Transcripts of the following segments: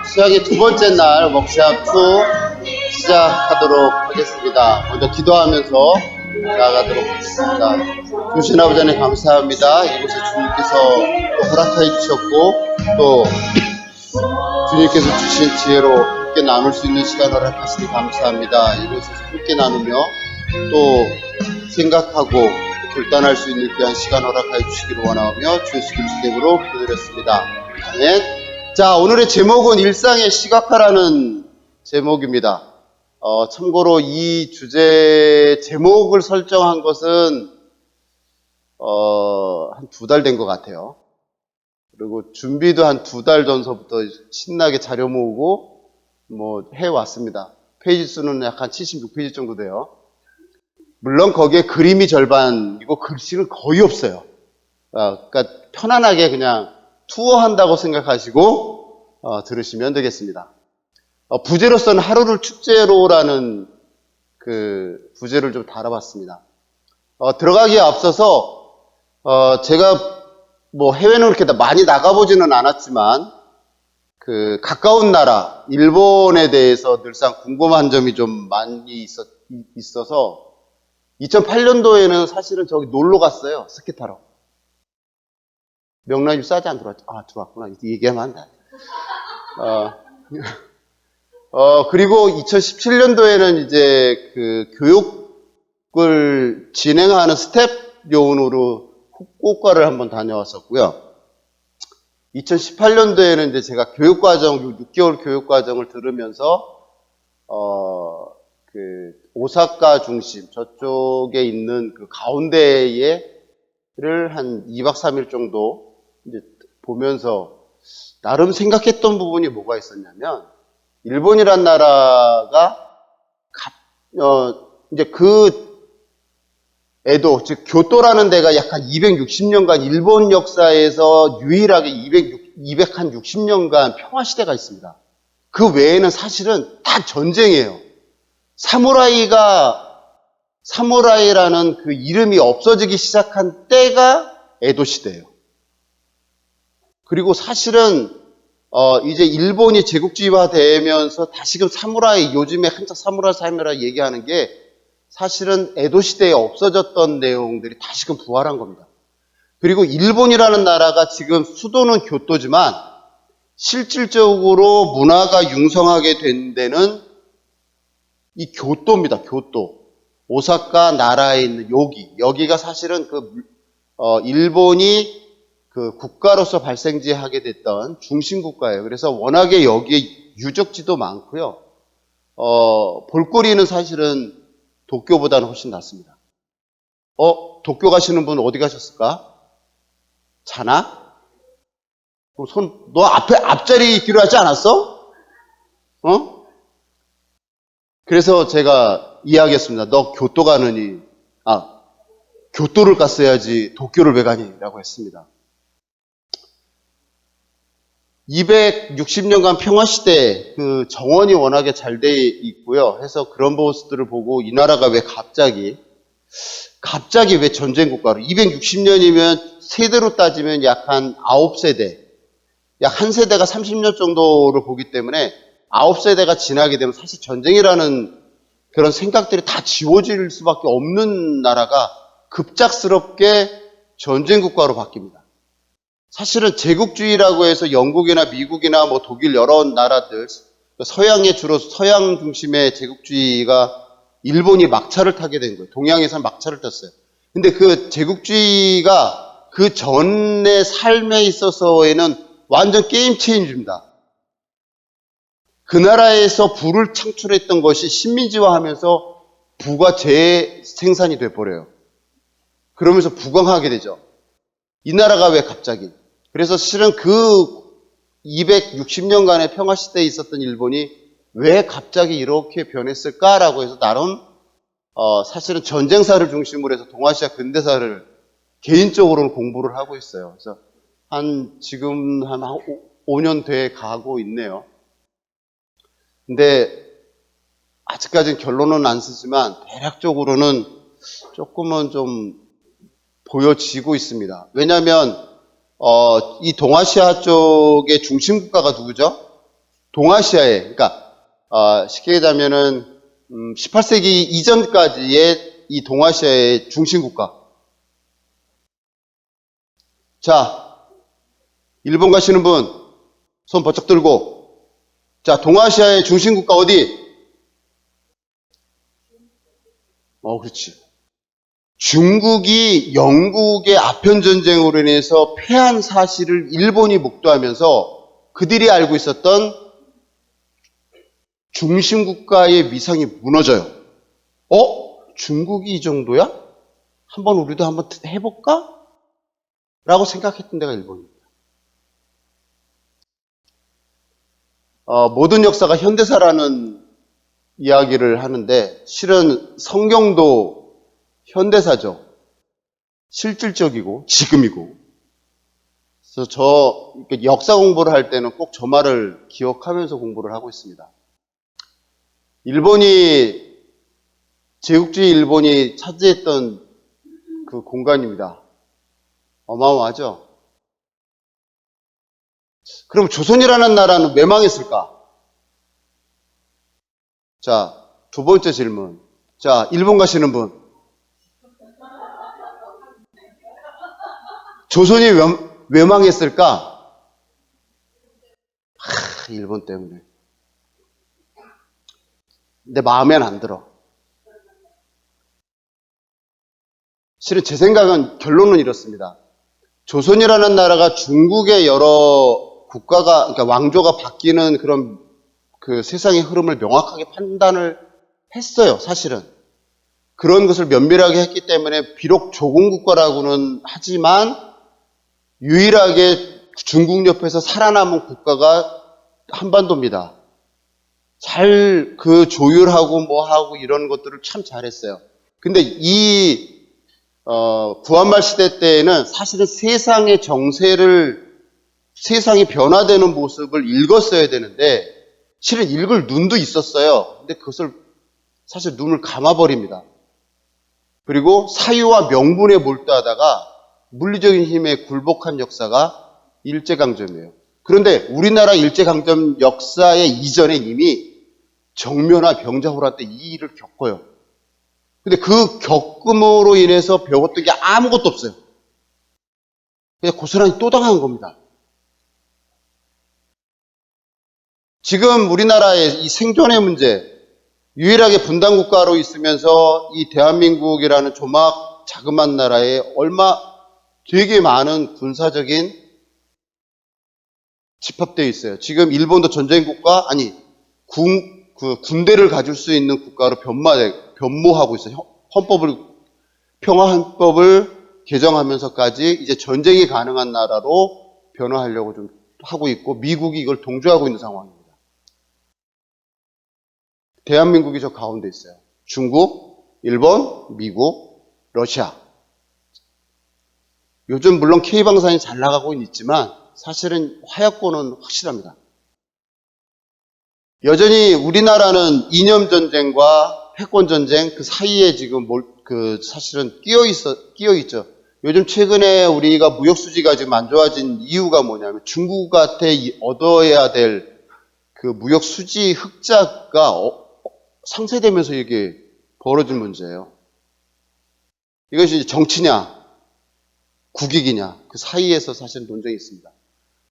수양의 두 번째 날 워크샵 2 시작하도록 하겠습니다. 먼저 기도하면서 나아가도록 하겠습니다. 주신 아버지 하나님 감사합니다. 이곳에 주님께서 또 허락하여 주셨고 또 주님께서 주신 지혜로 함께 나눌 수 있는 시간을 허락하시니 감사합니다. 이곳에서 함께 나누며 또 생각하고 결단할 수 있는 귀한 시간 허락하여 주시기를 원하며 주 예수 그리스도 이름으로 기도드렸습니다. 아멘. 자, 오늘의 제목은 일상의 시각화라는 제목입니다. 참고로 이 주제 제목을 설정한 것은 한 2달 된 것 같아요. 그리고 준비도 한 2달 전서부터 신나게 자료 모으고 해왔습니다. 페이지 수는 약 한 76페이지 정도 돼요. 물론 거기에 그림이 절반이고 글씨는 거의 없어요. 그러니까 편안하게 그냥 투어한다고 생각하시고 들으시면 되겠습니다. 부제로서는 하루를 축제로라는 그 부제를 좀 달아봤습니다. 들어가기에 앞서서 제가 해외는 그렇게 많이 나가보지는 않았지만 그 가까운 나라 일본에 대해서 늘상 궁금한 점이 좀 많이 있어서 2008년도에는 사실은 저기 놀러 갔어요. 스키 타러. 명란이 싸지 안 들어왔죠? 들어왔구나. 얘기하면 안 돼. 그리고 2017년도에는 이제 그 교육을 진행하는 스텝 요원으로 후쿠오카를 한번 다녀왔었고요. 2018년도에는 이제 제가 교육과정, 6개월 교육과정을 들으면서, 오사카 중심, 저쪽에 있는 그 가운데를 한 2박 3일 정도 이제 보면서 나름 생각했던 부분이 뭐가 있었냐면, 일본이란 나라가, 이제 에도, 즉, 교토라는 데가 약 한 260년간 일본 역사에서 유일하게 260년간 평화시대가 있습니다. 그 외에는 사실은 다 전쟁이에요. 사무라이라는 그 이름이 없어지기 시작한 때가 에도 시대예요. 그리고 사실은 이제 일본이 제국주의화 되면서 다시금 사무라이, 요즘에 한창 사무라이 얘기하는 게 사실은 에도 시대에 없어졌던 내용들이 다시금 부활한 겁니다. 그리고 일본이라는 나라가 지금 수도는 교토지만 실질적으로 문화가 융성하게 된 데는 이 교토입니다. 교토. 오사카 나라에 있는 여기가 사실은 일본이 그 국가로서 발생지하게 됐던 중심 국가예요. 그래서 워낙에 여기에 유적지도 많고요. 볼거리는 사실은 도쿄보다는 훨씬 낫습니다. 도쿄 가시는 분 어디 가셨을까? 자나? 너 앞자리 있기로 하지 않았어? 그래서 제가 이야기했습니다. 너 교토 가느니, 교토를 갔어야지 도쿄를 왜 가니? 라고 했습니다. 260년간 평화시대 그 정원이 워낙에 잘 돼 있고요. 해서 그런 모습들을 보고 이 나라가 왜 갑자기 왜 전쟁국가로 260년이면 세대로 따지면 약 한 9세대, 약 한 세대가 30년 정도를 보기 때문에 9세대가 지나게 되면 사실 전쟁이라는 그런 생각들이 다 지워질 수밖에 없는 나라가 급작스럽게 전쟁국가로 바뀝니다. 사실은 제국주의라고 해서 영국이나 미국이나 독일 여러 나라들, 서양의 주로 서양 중심의 제국주의가 일본이 막차를 타게 된 거예요. 동양에서는 막차를 탔어요. 근데 그 제국주의가 그 전의 삶에 있어서에는 완전 게임 체인지입니다. 그 나라에서 부를 창출했던 것이 식민지화하면서 부가 재생산이 돼버려요. 그러면서 부강하게 되죠. 이 나라가 왜 갑자기? 그래서 실은 그 260년간의 평화시대에 있었던 일본이 왜 갑자기 이렇게 변했을까라고 해서 나름 사실은 전쟁사를 중심으로 해서 동아시아 근대사를 개인적으로는 공부를 하고 있어요. 그래서 지금 한 5년 돼 가고 있네요. 근데 아직까지는 결론은 안 쓰지만 대략적으로는 조금은 좀 보여지고 있습니다. 왜냐하면 이 동아시아 쪽의 중심 국가가 누구죠? 동아시아에, 그러니까 쉽게 얘기하자면은 18세기 이전까지의 이 동아시아의 중심 국가. 자, 일본 가시는 분 손 번쩍 들고. 자, 동아시아의 중심 국가 어디? 그렇지. 중국이 영국의 아편 전쟁으로 인해서 패한 사실을 일본이 목도하면서 그들이 알고 있었던 중심 국가의 위상이 무너져요. 중국이 이 정도야? 한번 우리도 한번 해볼까? 라고 생각했던 데가 일본입니다. 모든 역사가 현대사라는 이야기를 하는데 실은 성경도 현대사죠. 실질적이고 지금이고. 그래서 저 역사 공부를 할 때는 꼭 저 말을 기억하면서 공부를 하고 있습니다. 제국주의 일본이 차지했던 그 공간입니다. 어마어마하죠? 그럼 조선이라는 나라는 왜 망했을까? 자, 두 번째 질문. 자, 일본 가시는 분. 조선이 왜 망했을까? 일본 때문에. 내 마음엔 안 들어. 실은 제 생각은 결론은 이렇습니다. 조선이라는 나라가 중국의 여러 국가가, 그러니까 왕조가 바뀌는 그런 그 세상의 흐름을 명확하게 판단을 했어요, 사실은. 그런 것을 면밀하게 했기 때문에 비록 조공국가라고는 하지만 유일하게 중국 옆에서 살아남은 국가가 한반도입니다. 잘 그 조율하고 뭐하고 이런 것들을 참 잘했어요. 근데 이 구한말 시대 때에는 사실은 세상의 정세를 세상이 변화되는 모습을 읽었어야 되는데 실은 읽을 눈도 있었어요. 근데 그것을 사실 눈을 감아버립니다. 그리고 사유와 명분에 몰두하다가 물리적인 힘에 굴복한 역사가 일제강점이에요. 그런데 우리나라 일제강점 역사의 이전에 이미 정묘나 병자호란 때 이 일을 겪어요. 근데 그 겪음으로 인해서 배웠던 게 아무것도 없어요. 그냥 고스란히 또 당한 겁니다. 지금 우리나라의 이 생존의 문제, 유일하게 분단국가로 있으면서 이 대한민국이라는 조막 자그마한 나라에 되게 많은 군사적인 집합되어 있어요. 지금 일본도 전쟁국가, 군대를 가질 수 있는 국가로 변모하고 있어요. 평화헌법을 개정하면서까지 이제 전쟁이 가능한 나라로 변화하려고 좀 하고 있고, 미국이 이걸 동조하고 있는 상황입니다. 대한민국이 저 가운데 있어요. 중국, 일본, 미국, 러시아. 요즘 물론 K방산이 잘 나가고 있지만 사실은 화약고는 확실합니다. 여전히 우리나라는 이념전쟁과 패권전쟁 그 사이에 지금 사실은 끼어 있죠. 요즘 최근에 우리가 무역수지가 지금 안 좋아진 이유가 뭐냐면 중국한테 얻어야 될 그 무역수지 흑자가 상쇄되면서 이게 벌어진 문제예요. 이것이 정치냐, 국익이냐, 그 사이에서 사실 논쟁이 있습니다.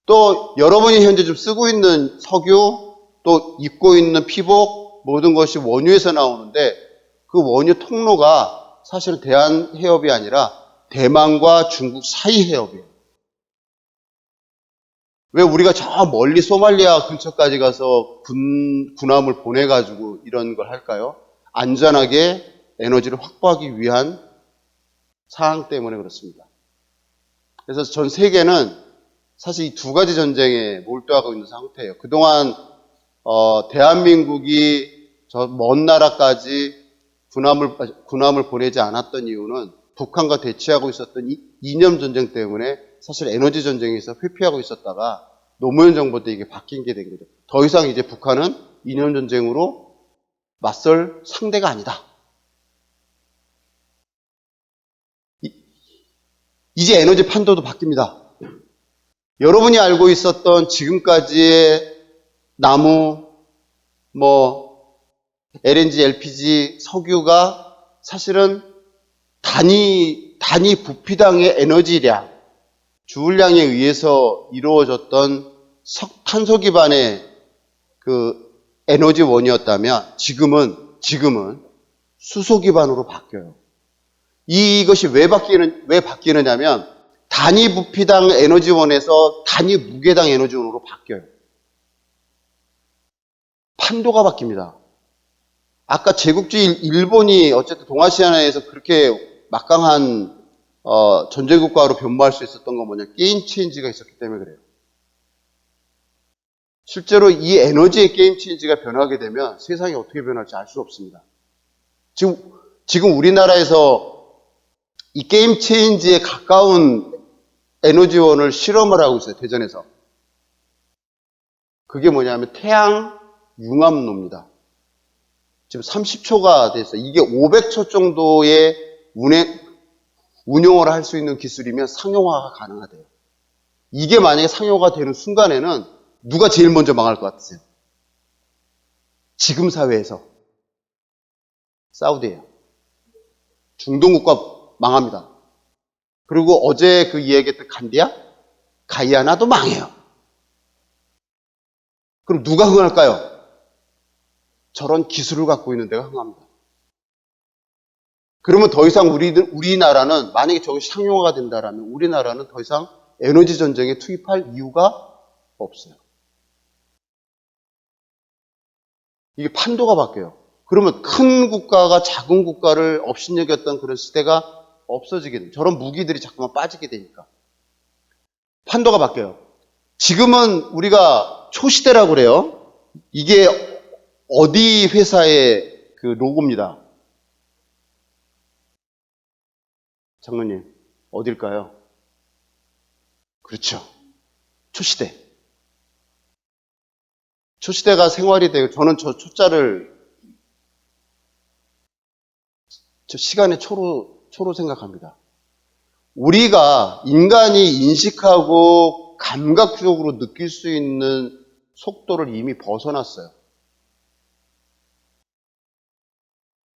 또 여러분이 현재 좀 쓰고 있는 석유, 또 입고 있는 피복, 모든 것이 원유에서 나오는데 그 원유 통로가 사실은 대한해협이 아니라 대만과 중국 사이 해협이에요. 왜 우리가 저 멀리 소말리아 근처까지 가서 군함을 보내가지고 이런 걸 할까요? 안전하게 에너지를 확보하기 위한 사항 때문에 그렇습니다. 그래서 전 세계는 사실 이 두 가지 전쟁에 몰두하고 있는 상태예요. 그동안 대한민국이 저 먼 나라까지 군함을 보내지 않았던 이유는 북한과 대치하고 있었던 이념 전쟁 때문에 사실 에너지 전쟁에서 회피하고 있었다가 노무현 정부 때 이게 바뀐 게 된 거죠. 더 이상 이제 북한은 이념 전쟁으로 맞설 상대가 아니다. 이제 에너지 판도도 바뀝니다. 여러분이 알고 있었던 지금까지의 나무, LNG, LPG, 석유가 사실은 단위 부피당의 에너지량, 주울량에 의해서 이루어졌던 탄소 기반의 그 에너지원이었다면 지금은 수소 기반으로 바뀌어요. 이것이 왜 바뀌느냐면 단위 부피당 에너지원에서 단위 무게당 에너지원으로 바뀌어요. 판도가 바뀝니다. 아까 제국주의 일본이 어쨌든 동아시아내에서 그렇게 막강한 전제국가로 변모할 수 있었던 건 뭐냐? 게임 체인지가 있었기 때문에 그래요. 실제로 이 에너지의 게임 체인지가 변하게 되면 세상이 어떻게 변할지 알 수 없습니다. 지금 우리나라에서 이 게임 체인지에 가까운 에너지원을 실험을 하고 있어요. 대전에서. 그게 뭐냐면 태양 융합로입니다. 지금 30초가 됐어요. 이게 500초 정도의 운용을 할 수 있는 기술이면 상용화가 가능하대요. 이게 만약에 상용화가 되는 순간에는 누가 제일 먼저 망할 것 같으세요? 지금 사회에서 사우디예요. 중동 국가 망합니다. 그리고 어제 그 이야기했던 가이아나도 망해요. 그럼 누가 흥할까요? 저런 기술을 갖고 있는 데가 흥합니다. 그러면 더 이상 우리나라는 만약에 저것이 상용화가 된다라면 우리나라는 더 이상 에너지 전쟁에 투입할 이유가 없어요. 이게 판도가 바뀌어요. 그러면 큰 국가가 작은 국가를 업신여겼던 그런 시대가 없어지게 돼요. 저런 무기들이 자꾸만 빠지게 되니까. 판도가 바뀌어요. 지금은 우리가 초시대라고 그래요. 이게 어디 회사의 그 로고입니다. 장로님, 어딜까요? 그렇죠. 초시대. 초시대가 생활이 되고, 저는 저 초자를 저 시간의 초로 생각합니다. 우리가 인간이 인식하고 감각적으로 느낄 수 있는 속도를 이미 벗어났어요.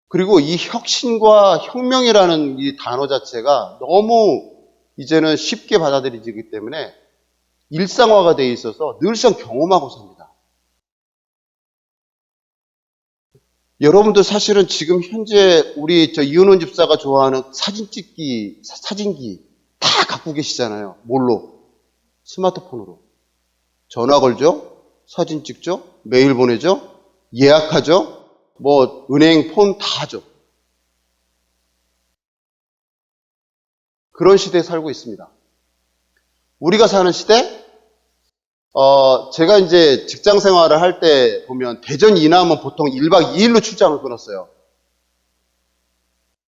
그리고 이 혁신과 혁명이라는 이 단어 자체가 너무 이제는 쉽게 받아들여지기 때문에 일상화가 되어 있어서 늘상 경험하고 삽니다. 여러분들 사실은 지금 현재 우리 이은원 집사가 좋아하는 사진기 다 갖고 계시잖아요. 뭘로? 스마트폰으로. 전화 걸죠? 사진 찍죠? 메일 보내죠? 예약하죠? 은행 폰 다 하죠. 그런 시대에 살고 있습니다. 우리가 사는 시대? 제가 이제 직장 생활을 할 때 보면 대전 이남은 보통 1박 2일로 출장을 끊었어요.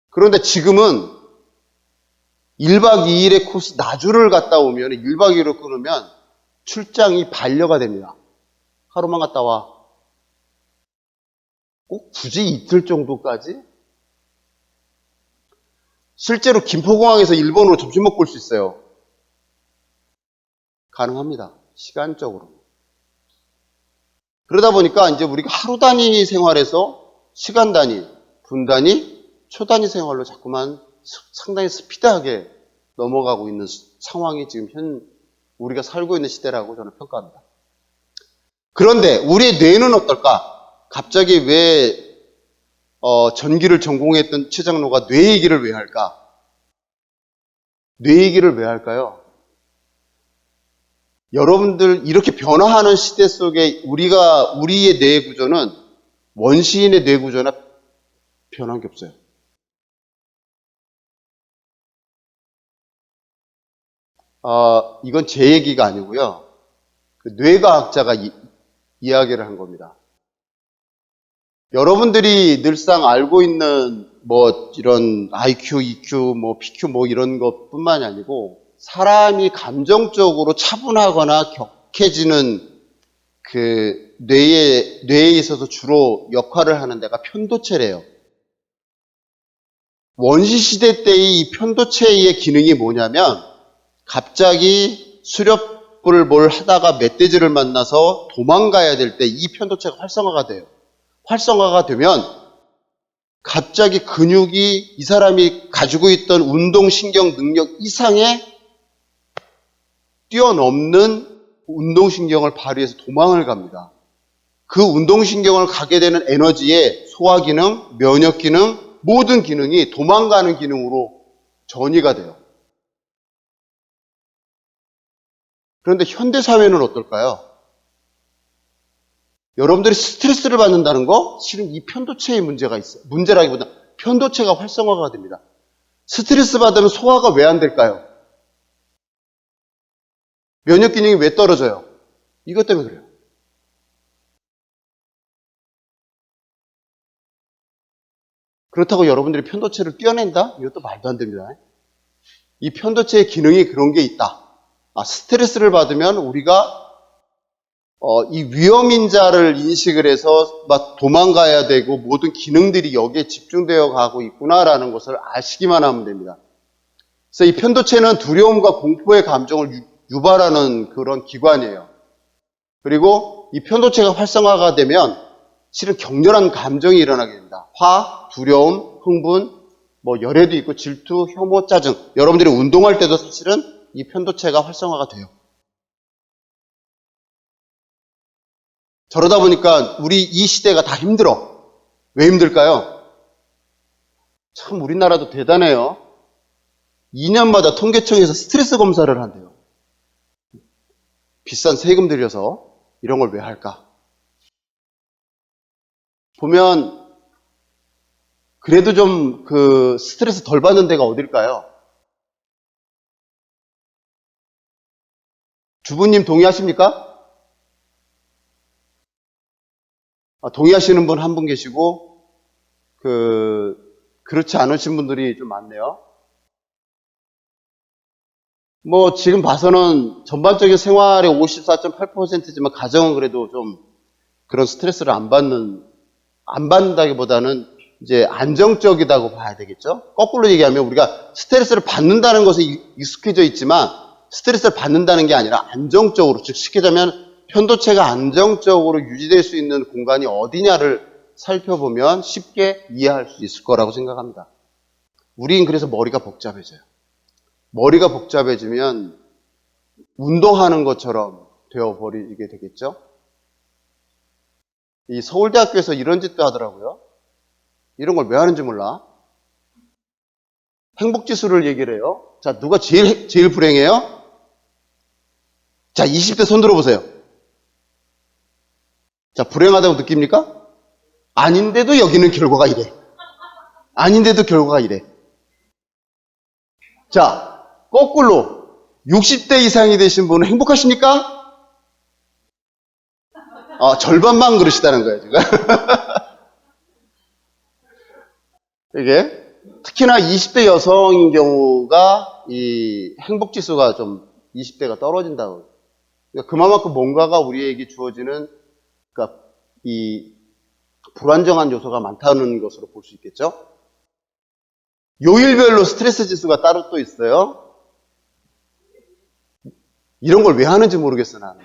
그런데 지금은 1박 2일의 코스 나주를 갔다 오면 1박 2일로 끊으면 출장이 반려가 됩니다. 하루만 갔다 와. 꼭 굳이 이틀 정도까지? 실제로 김포공항에서 일본으로 점심 먹고 올 수 있어요. 가능합니다. 시간적으로. 그러다 보니까 이제 우리가 하루 단위 생활에서 시간 단위, 분 단위, 초 단위 생활로 자꾸만 상당히 스피드하게 넘어가고 있는 상황이 지금 우리가 살고 있는 시대라고 저는 평가합니다. 그런데 우리의 뇌는 어떨까? 갑자기 왜 전기를 전공했던 최장로가 뇌 얘기를 왜 할까? 뇌 얘기를 왜 할까요? 여러분들 이렇게 변화하는 시대 속에 우리의 뇌 구조는 원시인의 뇌 구조나 변한 게 없어요. 이건 제 얘기가 아니고요. 그 뇌과학자가 이야기를 한 겁니다. 여러분들이 늘상 알고 있는 이런 IQ, EQ, PQ 이런 것뿐만이 아니고 사람이 감정적으로 차분하거나 격해지는 그 뇌에 있어서 주로 역할을 하는 데가 편도체래요. 원시시대 때의 이 편도체의 기능이 뭐냐면 갑자기 뭘 하다가 멧돼지를 만나서 도망가야 될 때 이 편도체가 활성화가 돼요. 활성화가 되면 갑자기 근육이 이 사람이 가지고 있던 운동신경 능력 이상의 뛰어넘는 운동신경을 발휘해서 도망을 갑니다. 그 운동신경을 가게 되는 에너지에 소화기능, 면역기능, 모든 기능이 도망가는 기능으로 전이가 돼요. 그런데 현대사회는 어떨까요? 여러분들이 스트레스를 받는다는 거 실은 이 편도체에 문제가 있어요. 문제라기보다 편도체가 활성화가 됩니다. 스트레스 받으면 소화가 왜 안 될까요? 면역 기능이 왜 떨어져요? 이것 때문에 그래요. 그렇다고 여러분들이 편도체를 떼어낸다? 이것도 말도 안 됩니다. 이 편도체의 기능이 그런 게 있다. 스트레스를 받으면 우리가 이 위험인자를 인식을 해서 막 도망가야 되고 모든 기능들이 여기에 집중되어 가고 있구나라는 것을 아시기만 하면 됩니다. 그래서 이 편도체는 두려움과 공포의 감정을 유발하는 그런 기관이에요. 그리고 이 편도체가 활성화가 되면 실은 격렬한 감정이 일어나게 됩니다. 화, 두려움, 흥분, 열애도 있고 질투, 혐오, 짜증. 여러분들이 운동할 때도 사실은 이 편도체가 활성화가 돼요. 저러다 보니까 우리 이 시대가 다 힘들어. 왜 힘들까요? 참 우리나라도 대단해요. 2년마다 통계청에서 스트레스 검사를 한대요. 비싼 세금 들여서 이런 걸 왜 할까? 보면 그래도 좀 그 스트레스 덜 받는 데가 어딜까요? 주부님 동의하십니까? 동의하시는 분 한 분 계시고 그렇지 않으신 분들이 좀 많네요. 지금 봐서는 전반적인 생활의 54.8%지만 가정은 그래도 좀 그런 스트레스를 안 받는다기보다는 이제 안정적이다고 봐야 되겠죠? 거꾸로 얘기하면 우리가 스트레스를 받는다는 것에 익숙해져 있지만 스트레스를 받는다는 게 아니라 안정적으로, 즉 쉽게 하면 편도체가 안정적으로 유지될 수 있는 공간이 어디냐를 살펴보면 쉽게 이해할 수 있을 거라고 생각합니다. 우린 그래서 머리가 복잡해져요. 머리가 복잡해지면 운동하는 것처럼 되어버리게 되겠죠? 이 서울대학교에서 이런 짓도 하더라고요. 이런 걸 왜 하는지 몰라. 행복지수를 얘기를 해요. 자, 누가 제일 불행해요? 자, 20대 손 들어보세요. 자, 불행하다고 느낍니까? 아닌데도 여기는 결과가 이래. 아닌데도 결과가 이래. 자, 거꾸로 60대 이상이 되신 분은 행복하십니까? 절반만 그러시다는 거예요, 지금. 이게 특히나 20대 여성인 경우가 이 행복지수가 좀 20대가 떨어진다고. 그러니까 그만큼 뭔가가 우리에게 주어지는 그러니까 이 불안정한 요소가 많다는 것으로 볼 수 있겠죠. 요일별로 스트레스 지수가 따로 또 있어요. 이런 걸 왜 하는지 모르겠어 나는.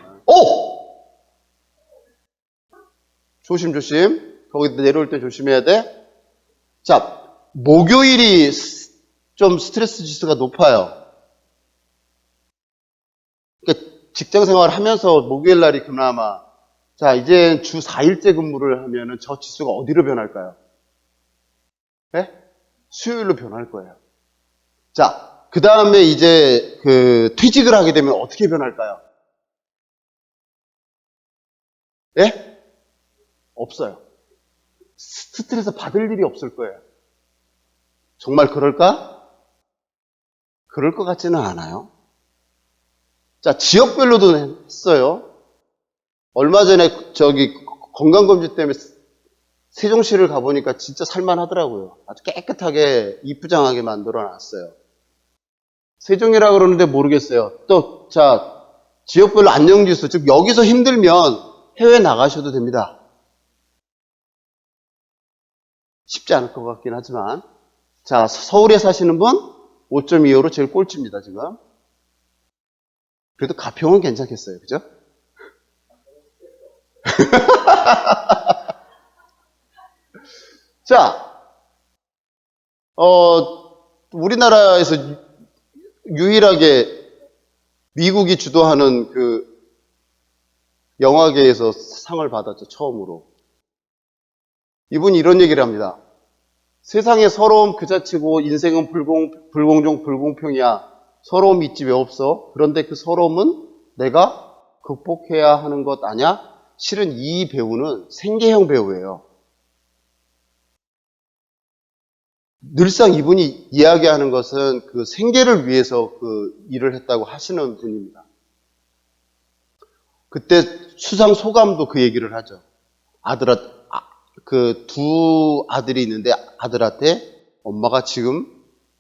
조심. 거기 내려올 때 조심해야 돼. 자, 목요일이 좀 스트레스 지수가 높아요. 그러니까 직장 생활을 하면서 목요일 날이 그나마 자, 이제 주 4일째 근무를 하면은 저 지수가 어디로 변할까요? 네? 수요일로 변할 거예요. 자, 그 다음에 이제 퇴직을 하게 되면 어떻게 변할까요? 예? 없어요. 스트레스 받을 일이 없을 거예요. 정말 그럴까? 그럴 것 같지는 않아요. 자, 지역별로도 했어요. 얼마 전에 건강검진 때문에 세종시를 가보니까 진짜 살만하더라고요. 아주 깨끗하게 이쁘장하게 만들어 놨어요. 세종이라 그러는데 모르겠어요. 또, 자, 지역별로 안정지수, 즉 여기서 힘들면 해외 나가셔도 됩니다. 쉽지 않을 것 같긴 하지만. 자, 서울에 사시는 분 5.25로 제일 꼴찌입니다, 지금. 그래도 가평은 괜찮겠어요. 그죠? 자, 우리나라에서 유일하게 미국이 주도하는 그 영화계에서 상을 받았죠. 처음으로. 이분이 이런 얘기를 합니다. 세상에 서러움 그 자체고 인생은 불공정, 불공평이야. 서러움이 있지 왜 없어? 그런데 그 서러움은 내가 극복해야 하는 것 아냐? 실은 이 배우는 생계형 배우예요. 늘상 이분이 이야기하는 것은 그 생계를 위해서 그 일을 했다고 하시는 분입니다. 그때 수상 소감도 그 얘기를 하죠. 그 두 아들이 있는데 아들한테 엄마가 지금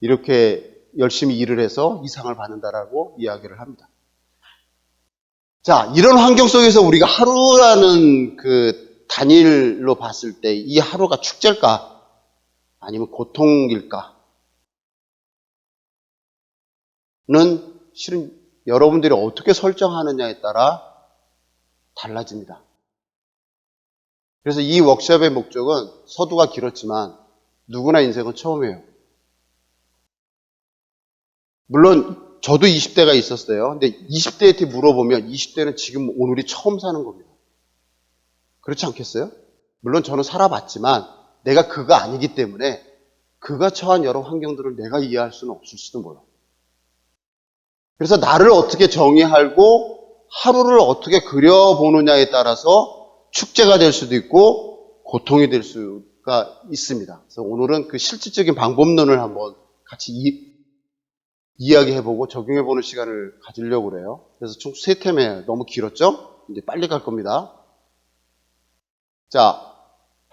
이렇게 열심히 일을 해서 이 상을 받는다라고 이야기를 합니다. 자, 이런 환경 속에서 우리가 하루라는 그 단일로 봤을 때 이 하루가 축제일까? 아니면 고통일까? 는 실은 여러분들이 어떻게 설정하느냐에 따라 달라집니다. 그래서 이 워크숍의 목적은 서두가 길었지만 누구나 인생은 처음이에요. 물론 저도 20대가 있었어요. 근데 20대한테 물어보면 20대는 지금 오늘이 처음 사는 겁니다. 그렇지 않겠어요? 물론 저는 살아봤지만 내가 그가 아니기 때문에 그가 처한 여러 환경들을 내가 이해할 수는 없을지도 몰라요. 그래서 나를 어떻게 정의하고 하루를 어떻게 그려보느냐에 따라서 축제가 될 수도 있고 고통이 될 수가 있습니다. 그래서 오늘은 그 실질적인 방법론을 한번 같이 이야기해보고 적용해보는 시간을 가지려고 그래요. 그래서 총 3테마에 너무 길었죠? 이제 빨리 갈 겁니다. 자,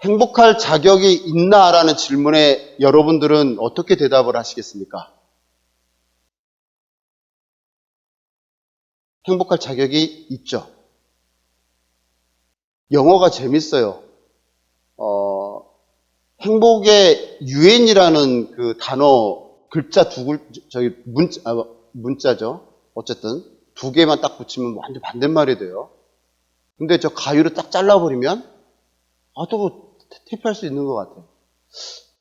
행복할 자격이 있나라는 질문에 여러분들은 어떻게 대답을 하시겠습니까? 행복할 자격이 있죠. 영어가 재밌어요. 행복의 유엔이라는 그 단어 글자 문자죠. 어쨌든 2개만 딱 붙이면 완전 반대말이 돼요. 근데 저 가위로 딱 잘라버리면 또 태피할 수 있는 것 같아요.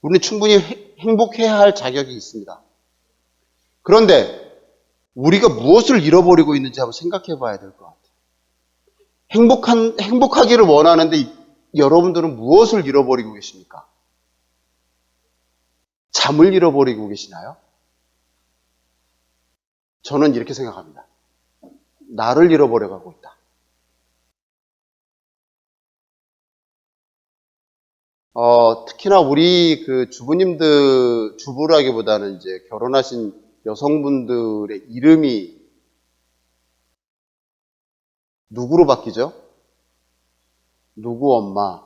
우리는 충분히 행복해야 할 자격이 있습니다. 그런데 우리가 무엇을 잃어버리고 있는지 한번 생각해 봐야 될 것 같아요. 행복하기를 원하는데 여러분들은 무엇을 잃어버리고 계십니까? 잠을 잃어버리고 계시나요? 저는 이렇게 생각합니다. 나를 잃어버려가고 있다. 특히나 우리 그 주부라기보다는 이제 결혼하신 여성분들의 이름이 누구로 바뀌죠? 누구 엄마,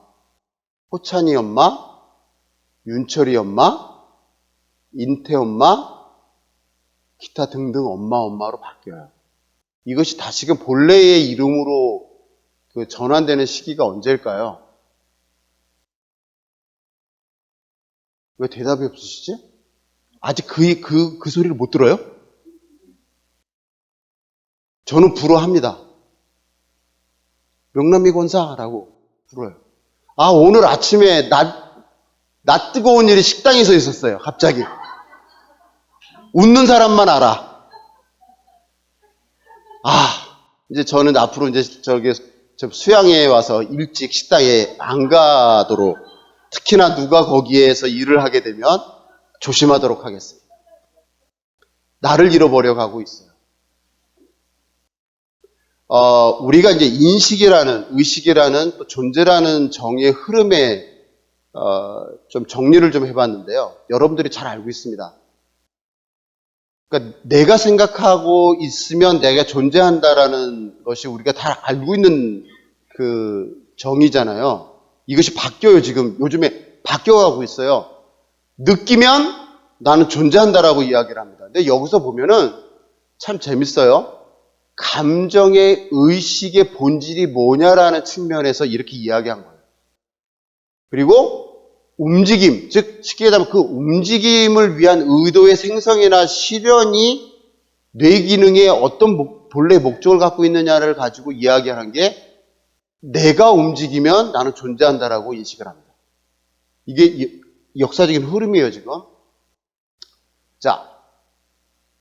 호찬이 엄마, 윤철이 엄마, 인태 엄마, 기타 등등 엄마로 바뀌어요. 이것이 다시금 본래의 이름으로 그 전환되는 시기가 언제일까요? 왜 대답이 없으시지? 아직 그 소리를 못 들어요? 저는 불어합니다. 명남미 권사라고 불어요. 오늘 아침에 낯 뜨거운 일이 식당에 서 있었어요. 갑자기. 웃는 사람만 알아. 이제 저는 앞으로 이제 수양회에 와서 일찍 식당에 안 가도록, 특히나 누가 거기에서 일을 하게 되면 조심하도록 하겠습니다. 나를 잃어버려 가고 있어요. 우리가 이제 인식이라는, 의식이라는, 또 존재라는 정의의 흐름에 좀 정리를 좀 해봤는데요. 여러분들이 잘 알고 있습니다. 그러니까 내가 생각하고 있으면 내가 존재한다라는 것이 우리가 다 알고 있는 그 정의잖아요. 이것이 바뀌어요. 지금 요즘에 바뀌어가고 있어요. 느끼면 나는 존재한다라고 이야기를 합니다. 근데 여기서 보면은 참 재밌어요. 감정의 의식의 본질이 뭐냐라는 측면에서 이렇게 이야기한 거예요. 그리고 움직임, 즉 쉽게 얘기하면 그 움직임을 위한 의도의 생성이나 실현이 뇌 기능의 어떤 본래 목적을 갖고 있느냐를 가지고 이야기하는 게 내가 움직이면 나는 존재한다라고 인식을 합니다. 이게 역사적인 흐름이에요, 지금. 자,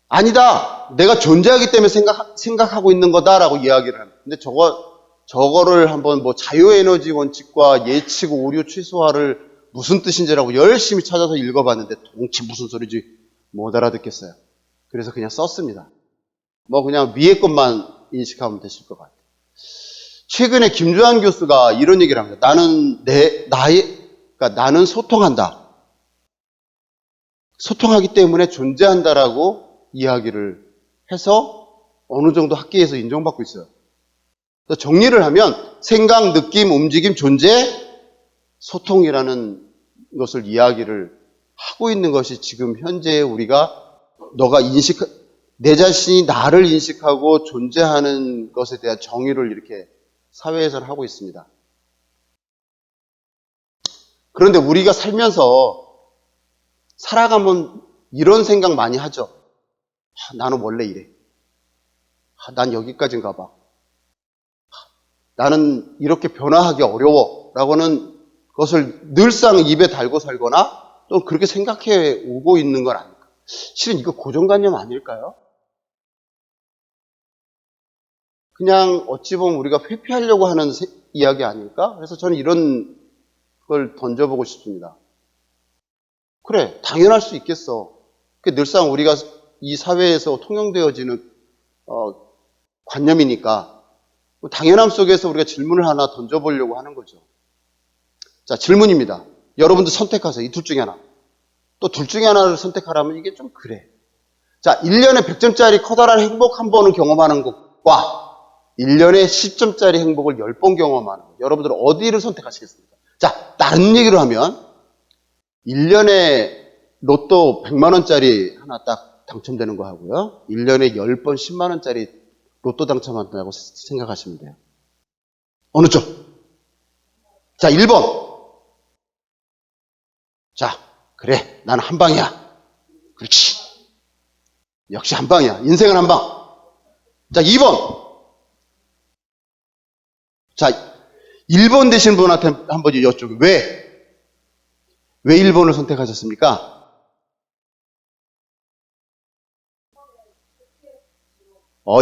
아니다. 내가 존재하기 때문에 생각하고 있는 거다라고 이야기를 합니다. 근데 저거를 한번 뭐 자유에너지 원칙과 예측, 오류, 최소화를 무슨 뜻인지라고 열심히 찾아서 읽어봤는데 동치 무슨 소리지 못 알아듣겠어요. 그래서 그냥 썼습니다. 뭐 그냥 위에 것만 인식하면 되실 것 같아요. 최근에 김주환 교수가 이런 얘기를 합니다. 그러니까 나는 소통한다. 소통하기 때문에 존재한다라고 이야기를 해서 어느 정도 학계에서 인정받고 있어요. 그래서 정리를 하면 생각, 느낌, 움직임, 존재, 소통이라는 것을 이야기를 하고 있는 것이 지금 현재 우리가 내 자신이 나를 인식하고 존재하는 것에 대한 정의를 이렇게 사회에서는 하고 있습니다. 그런데 우리가 살면서 살아가면 이런 생각 많이 하죠. 나는 원래 이래. 난 여기까지인가 봐. 나는 이렇게 변화하기 어려워. 라고는 그것을 늘상 입에 달고 살거나 또 그렇게 생각해 오고 있는 건 아닐까. 실은 이거 고정관념 아닐까요? 그냥 어찌 보면 우리가 회피하려고 하는 이야기 아닐까? 그래서 저는 이런 걸 던져보고 싶습니다. 그래, 당연할 수 있겠어. 늘상 우리가 이 사회에서 통용되어지는 관념이니까 당연함 속에서 우리가 질문을 하나 던져보려고 하는 거죠. 자, 질문입니다. 여러분들 선택하세요. 이 둘 중에 하나. 또 둘 중에 하나를 선택하라면 이게 좀 그래. 자, 1년에 100점짜리 커다란 행복 한 번을 경험하는 것과 1년에 10점짜리 행복을 10번 경험하는 것. 여러분들은 어디를 선택하시겠습니까? 자, 다른 얘기로 하면 1년에 로또 100만원짜리 하나 딱 당첨되는 거 하고요. 1년에 10번 10만원짜리 로또 당첨한다고 생각하시면 돼요. 어느 쪽? 자, 1번. 자, 그래. 나는 한 방이야. 그렇지. 역시 한 방이야. 인생은 한 방. 자, 2번. 자, 1번 되신 분한테 한번 여쭤볼게요. 왜 1번을 선택하셨습니까?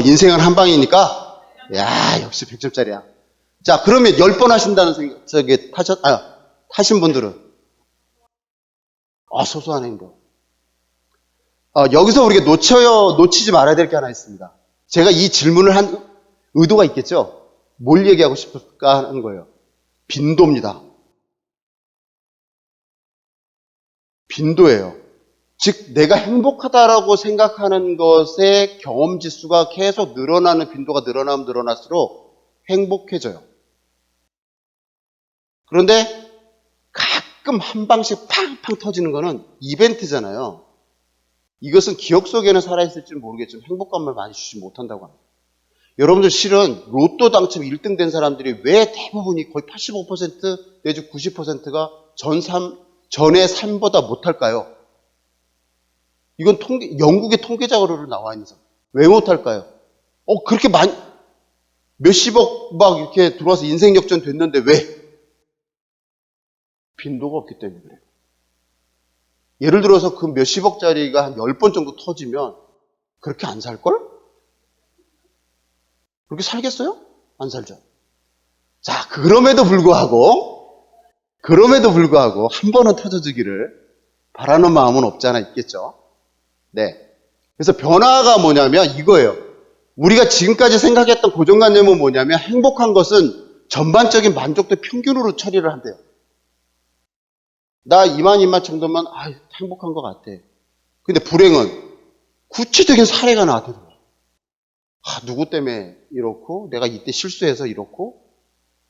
인생은 한 방이니까? 야, 역시 100점짜리야. 자, 그러면 10번 하신다는 생각, 타신 분들은? 소소한 행복. 여기서 우리가 놓치지 말아야 될 게 하나 있습니다. 제가 이 질문을 한 의도가 있겠죠? 뭘 얘기하고 싶을까 하는 거예요. 빈도입니다. 빈도예요. 즉, 내가 행복하다라고 생각하는 것의 경험 지수가 계속 늘어나는 빈도가 늘어나면 늘어날수록 행복해져요. 그런데 가끔 한 방씩 팡팡 터지는 거는 이벤트잖아요. 이것은 기억 속에는 살아있을지 모르겠지만 행복감을 많이 주지 못한다고 합니다. 여러분들 실은 로또 당첨 1등 된 사람들이 왜 대부분이 거의 85% 내지 90%가 전의 삶보다 못할까요? 이건 영국의 통계 자료로 나와 있는 사람. 왜 못할까요? 그렇게 몇십억 막 이렇게 들어와서 인생 역전 됐는데 왜? 빈도가 없기 때문에 그래요. 예를 들어서 그 몇십억짜리가 한 10번 정도 터지면 그렇게 안 살걸? 그렇게 살겠어요? 안 살죠. 자, 그럼에도 불구하고 한 번은 터져주기를 바라는 마음은 없지 않아 있겠죠. 네. 그래서 변화가 뭐냐면 이거예요. 우리가 지금까지 생각했던 고정관념은 뭐냐면 행복한 것은 전반적인 만족도 평균으로 처리를 한대요. 나 이만 정도면 행복한 것 같아. 근데 불행은 구체적인 사례가 나한테 누구 때문에 이렇고 내가 이때 실수해서 이렇고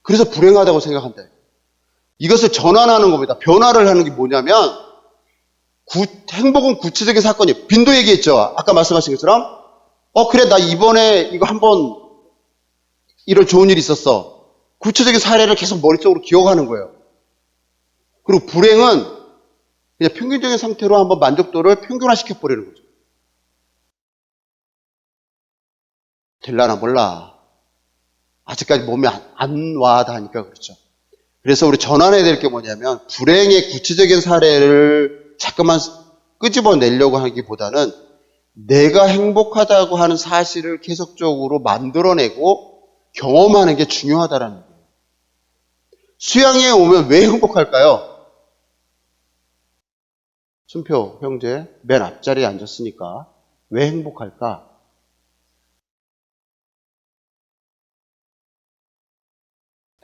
그래서 불행하다고 생각한대. 이것을 전환하는 겁니다. 변화를 하는 게 뭐냐면 행복은 구체적인 사건이에요. 빈도 얘기했죠. 아까 말씀하신 것처럼 그래 나 이번에 이거 한번 이런 좋은 일이 있었어. 구체적인 사례를 계속 머릿속으로 기억하는 거예요. 그리고 불행은 그냥 평균적인 상태로 한번 만족도를 평균화시켜버리는 거죠. 될라나 몰라. 아직까지 몸이 안 와닿으니까 그렇죠. 그래서 우리 전환해야 될 게 뭐냐면 불행의 구체적인 사례를 자꾸만 끄집어내려고 하기보다는 내가 행복하다고 하는 사실을 계속적으로 만들어내고 경험하는 게 중요하다라는 거예요. 수양회에 오면 왜 행복할까요? 순표 형제 맨 앞자리에 앉았으니까 왜 행복할까?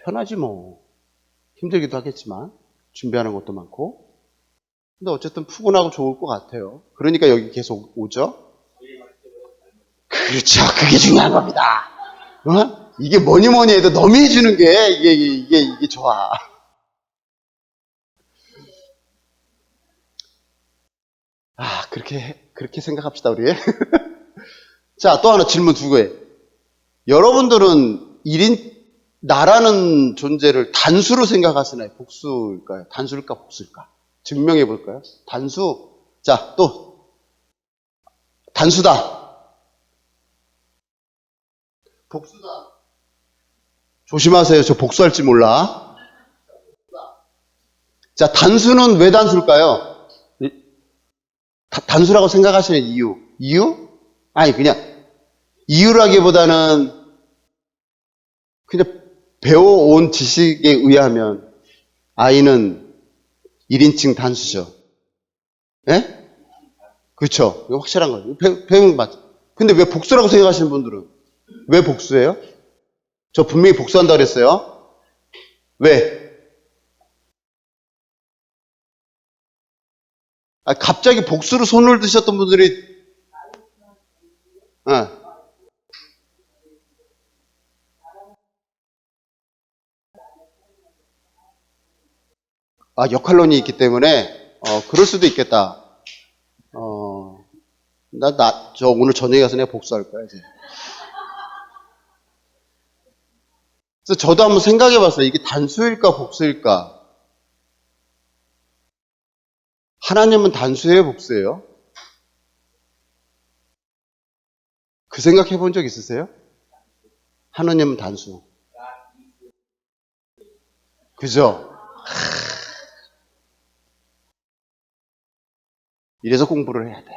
편하지 뭐. 힘들기도 하겠지만 준비하는 것도 많고. 근데 어쨌든 푸근하고 좋을 것 같아요. 그러니까 여기 계속 오죠? 그렇죠. 그게 중요한 겁니다. 어? 이게 뭐니 해도 너무 해주는 게 이게 좋아. 아, 그렇게 생각합시다, 우리. 자, 또 하나 질문 두 개. 여러분들은 나라는 존재를 단수로 생각하시나요? 복수일까요? 단수일까, 복수일까? 증명해 볼까요? 단수. 자, 또. 단수다. 복수다. 조심하세요. 저 복수할지 몰라. 자, 단수는 왜 단수일까요? 단수라고 생각하시는 이유. 이유? 아니, 그냥, 이유라기보다는, 그냥 배워온 지식에 의하면, 아이는 1인칭 단수죠. 예? 그렇죠. 이거 확실한 거예요. 배우는 거 맞죠. 근데 왜 복수라고 생각하시는 분들은? 왜 복수예요? 저 분명히 복수한다고 그랬어요. 왜? 아, 갑자기 복수로 손을 드셨던 분들이, 역할론이 있기 때문에, 그럴 수도 있겠다. 저 오늘 저녁에 가서 내가 복수할 거야, 이제. 그래서 저도 한번 생각해 봤어요. 이게 단수일까, 복수일까? 하나님은 단수예요, 복수예요? 그 생각해 본 적 있으세요? 하나님은 단수. 그죠? 이래서 공부를 해야 돼.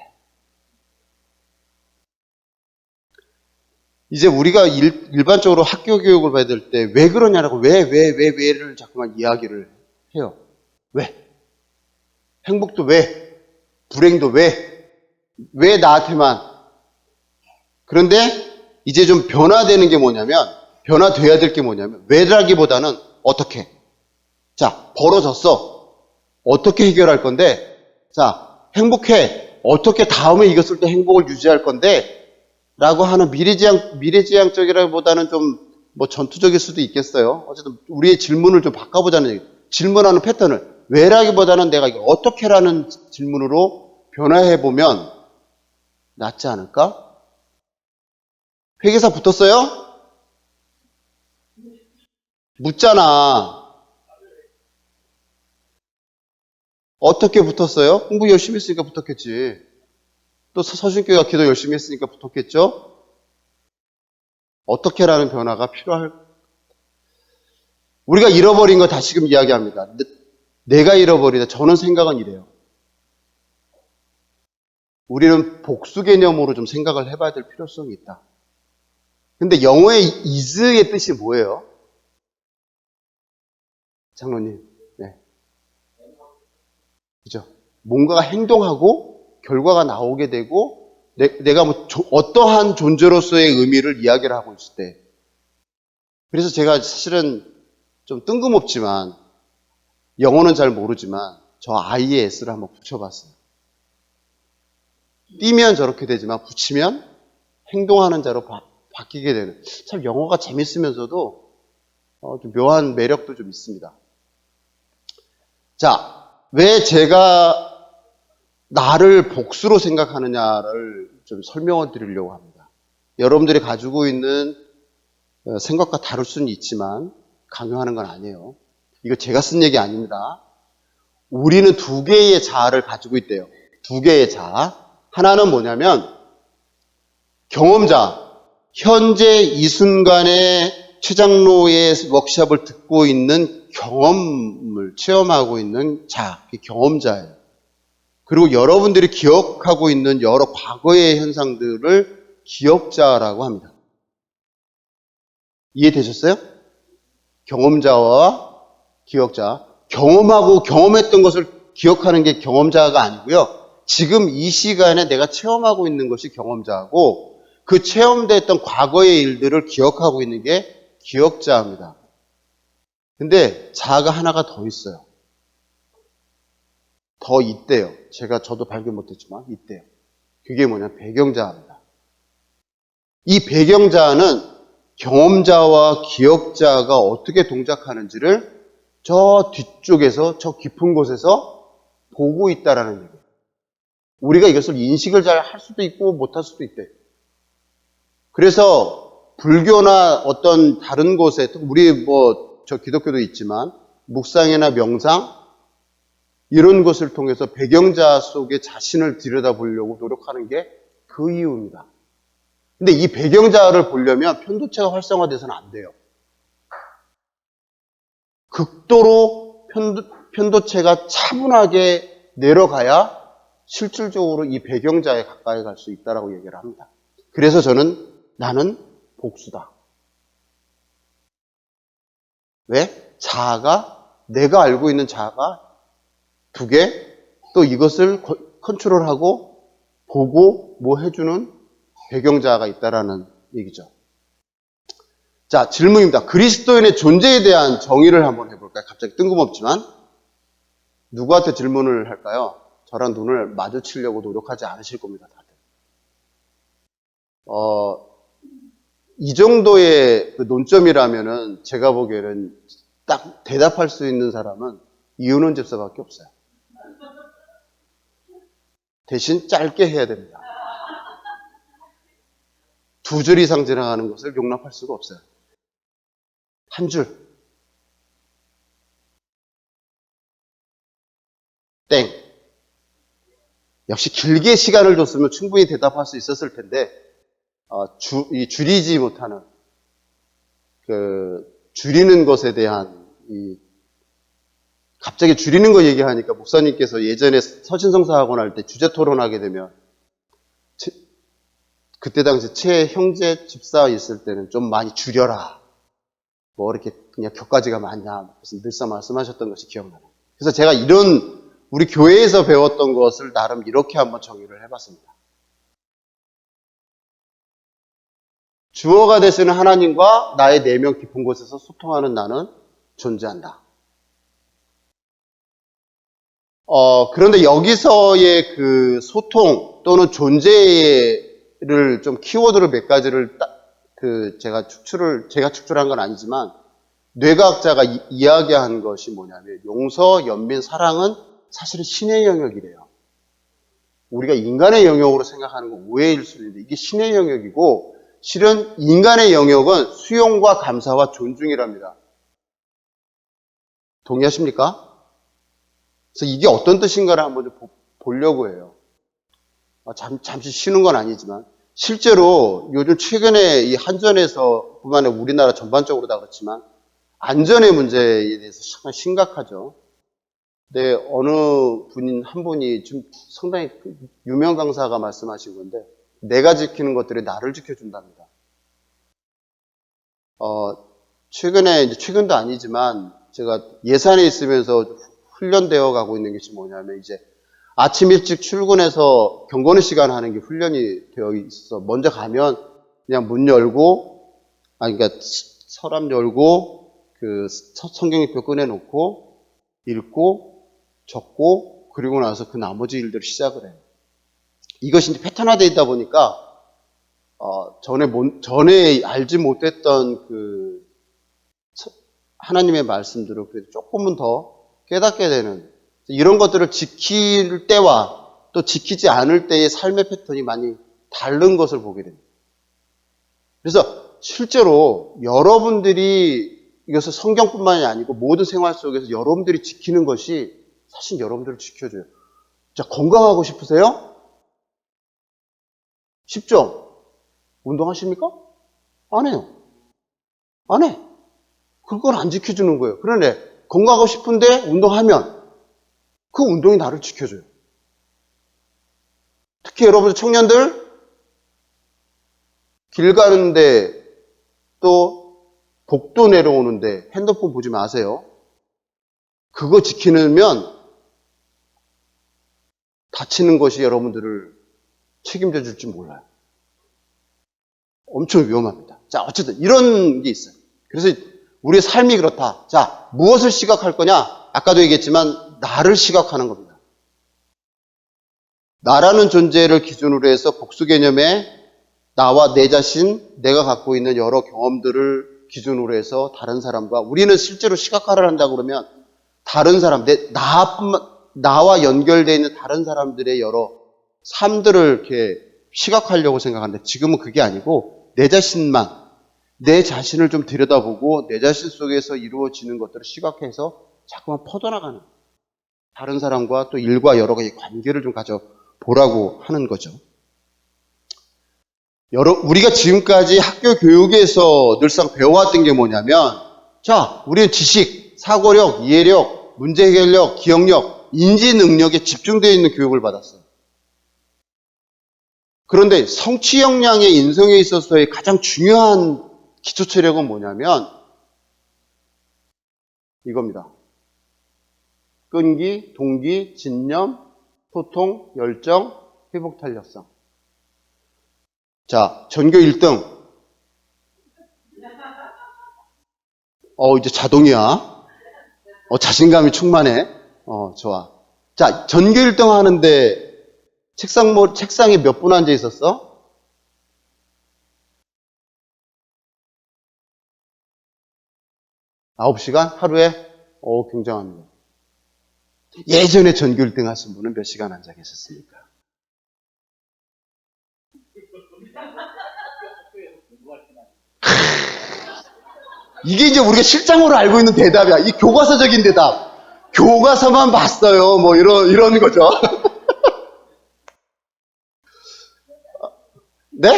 이제 우리가 일반적으로 학교 교육을 받을 때 왜 그러냐라고 왜를 자꾸만 이야기를 해요. 왜? 행복도 왜? 불행도 왜 나한테만? 그런데 이제 좀 변화되는 게 뭐냐면, 변화돼야 될 게 뭐냐면, 왜라기보다는 어떻게? 자, 벌어졌어. 어떻게 해결할 건데? 자, 행복해. 어떻게 다음에 이겼을 때 행복을 유지할 건데? 라고 하는 미래지향적이라기보다는 좀 뭐 전투적일 수도 있겠어요. 어쨌든 우리의 질문을 좀 바꿔보자는 얘기. 질문하는 패턴을 왜라기보다는 내가 이거 어떻게라는 질문으로 변화해보면 낫지 않을까? 회계사 붙었어요? 묻잖아. 어떻게 붙었어요? 공부 열심히 했으니까 붙었겠지. 또 서신교회가 기도 열심히 했으니까 붙었겠죠? 어떻게라는 변화가 필요할. 우리가 잃어버린 거 다시금 이야기합니다. 내가 잃어버리다. 저는 생각은 이래요. 우리는 복수 개념으로 좀 생각을 해봐야 될 필요성이 있다. 근데 영어의 is의 뜻이 뭐예요? 장로님. 네. 그죠? 뭔가가 행동하고 결과가 나오게 되고 내가 뭐 어떠한 존재로서의 의미를 이야기를 하고 있을 때. 그래서 제가 사실은 좀 뜬금없지만 영어는 잘 모르지만 저 I의 S를 한번 붙여봤어요. 띄면 저렇게 되지만 붙이면 행동하는 자로 바뀌게 되는. 참 영어가 재밌으면서도 좀 묘한 매력도 좀 있습니다. 자, 왜 제가 나를 복수로 생각하느냐를 좀 설명을 드리려고 합니다. 여러분들이 가지고 있는 생각과 다를 수는 있지만 강요하는 건 아니에요. 이거 제가 쓴 얘기 아닙니다. 우리는 두 개의 자아를 가지고 있대요. 두 개의 자아. 하나는 뭐냐면 경험자, 현재 이 순간에 최 장로의 워크숍을 듣고 있는 경험을 체험하고 있는 경험자예요. 그리고 여러분들이 기억하고 있는 여러 과거의 현상들을 기억자라고 합니다. 이해되셨어요? 경험자와 기억자. 경험하고 경험했던 것을 기억하는 게 경험자가 아니고요. 지금 이 시간에 내가 체험하고 있는 것이 경험자고 그 체험됐던 과거의 일들을 기억하고 있는 게 기억자입니다. 근데 자가 하나가 더 있어요. 더 있대요. 저도 발견 못했지만 있대요. 그게 뭐냐면 배경자입니다. 이 배경자는 경험자와 기억자가 어떻게 동작하는지를 저 뒤쪽에서 저 깊은 곳에서 보고 있다라는 얘기예요. 우리가 이것을 인식을 잘 할 수도 있고 못할 수도 있대요. 그래서 불교나 어떤 다른 곳에 우리 저 기독교도 있지만 묵상이나 명상 이런 것을 통해서 배경자 속에 자신을 들여다보려고 노력하는 게 그 이유입니다. 근데 이 배경자를 보려면 편도체가 활성화돼서는 안 돼요. 극도로 편도체가 차분하게 내려가야 실질적으로 이 배경자에 가까이 갈 수 있다라고 얘기를 합니다. 그래서 나는 복수다. 왜? 내가 알고 있는 자아가 두 개, 또 이것을 컨트롤하고 보고 뭐 해주는 배경자가 있다라는 얘기죠. 자, 질문입니다. 그리스도인의 존재에 대한 정의를 한번 해볼까요? 갑자기 뜬금없지만 누구한테 질문을 할까요? 저랑 눈을 마주치려고 노력하지 않으실 겁니다, 다들. 이 정도의 그 논점이라면은 제가 보기에는 딱 대답할 수 있는 사람은 이윤원 집사밖에 없어요. 대신 짧게 해야 됩니다. 2줄 이상 지나가는 것을 용납할 수가 없어요. 한 줄. 땡. 역시 길게 시간을 줬으면 충분히 대답할 수 있었을 텐데 줄이지 못하는 줄이는 것에 대한 갑자기 줄이는 거 얘기하니까 목사님께서 예전에 서신성사하고 날 때 주제 토론하게 되면 그때 당시 최 형제 집사 있을 때는 좀 많이 줄여라. 뭐 이렇게 그냥 격가지가 많냐. 늘상 말씀하셨던 것이 기억나요. 그래서 제가 우리 교회에서 배웠던 것을 나름 이렇게 한번 정의를 해봤습니다. 주어가 되시는 하나님과 나의 내면 깊은 곳에서 소통하는 나는 존재한다. 그런데 여기서의 그 소통 또는 존재를 좀 키워드를 몇 가지를 제가 축출한 건 아니지만 뇌과학자가 이야기한 것이 뭐냐면 용서, 연민, 사랑은 사실은 신의 영역이래요. 우리가 인간의 영역으로 생각하는 건 오해일 수 있는데 이게 신의 영역이고 실은 인간의 영역은 수용과 감사와 존중이랍니다. 동의하십니까? 그래서 이게 어떤 뜻인가를 한번 좀 보려고 해요. 잠시 쉬는 건 아니지만 실제로 요즘 최근에 이 한전에서 뿐만 아니라 우리나라 전반적으로 다 그렇지만 안전의 문제에 대해서 정말 심각하죠. 근데 어느 한 분이 좀 상당히 유명 강사가 말씀하신 건데 내가 지키는 것들이 나를 지켜준답니다. 최근도 아니지만 제가 예산에 있으면서 훈련되어 가고 있는 것이 뭐냐면 이제 아침 일찍 출근해서 경건의 시간 하는 게 훈련이 되어 있어. 먼저 가면 그냥 문 열고, 그러니까 서랍 열고, 성경잎표 꺼내놓고, 읽고, 적고, 그리고 나서 그 나머지 일들을 시작을 해요. 이것이 이제 패턴화되어 있다 보니까, 전에 알지 못했던 하나님의 말씀들을 그래도 조금은 더 깨닫게 되는, 이런 것들을 지킬 때와 또 지키지 않을 때의 삶의 패턴이 많이 다른 것을 보게 됩니다. 그래서 실제로 여러분들이 이것을 성경뿐만이 아니고 모든 생활 속에서 여러분들이 지키는 것이 사실 여러분들을 지켜줘요. 자, 건강하고 싶으세요? 쉽죠? 운동하십니까? 안 해요. 안 해. 그걸 안 지켜주는 거예요. 그러네. 건강하고 싶은데 운동하면 그 운동이 나를 지켜줘요. 특히 여러분 청년들 길 가는데 또 복도 내려오는데 핸드폰 보지 마세요. 그거 지키면 다치는 것이 여러분들을 책임져 줄지 몰라요. 엄청 위험합니다. 자, 어쨌든 이런 게 있어요. 그래서 우리의 삶이 그렇다. 자, 무엇을 시각할 거냐? 아까도 얘기했지만 나를 시각하는 겁니다. 나라는 존재를 기준으로 해서 복수 개념에 나와 내 자신, 내가 갖고 있는 여러 경험들을 기준으로 해서 다른 사람과 우리는 실제로 시각화를 한다고 그러면 다른 사람, 나와 연결되어 있는 다른 사람들의 여러 삶들을 이렇게 시각하려고 생각하는데 지금은 그게 아니고 내 자신만, 내 자신을 좀 들여다보고 내 자신 속에서 이루어지는 것들을 시각해서 자꾸만 퍼져나가는 다른 사람과 또 일과 여러 가지 관계를 좀 가져보라고 하는 거죠. 우리가 지금까지 학교 교육에서 늘상 배워왔던 게 뭐냐면 자, 우리는 지식, 사고력, 이해력, 문제 해결력, 기억력, 인지 능력에 집중되어 있는 교육을 받았어요. 그런데 성취 역량의 인성에 있어서의 가장 중요한 기초 체력은 뭐냐면 이겁니다. 끈기, 동기, 진념, 소통, 열정, 회복 탄력성. 자, 전교 1등. 이제 자동이야. 자신감이 충만해. 좋아. 자, 전교 1등 하는데 책상에 몇 분 앉아 있었어? 9시간? 하루에? 굉장합니다. 예전에 전교 1등 하신 분은 몇 시간 앉아 계셨습니까? 이게 이제 우리가 실장으로 알고 있는 대답이야. 이 교과서적인 대답. 교과서만 봤어요. 뭐 이런 거죠. 네?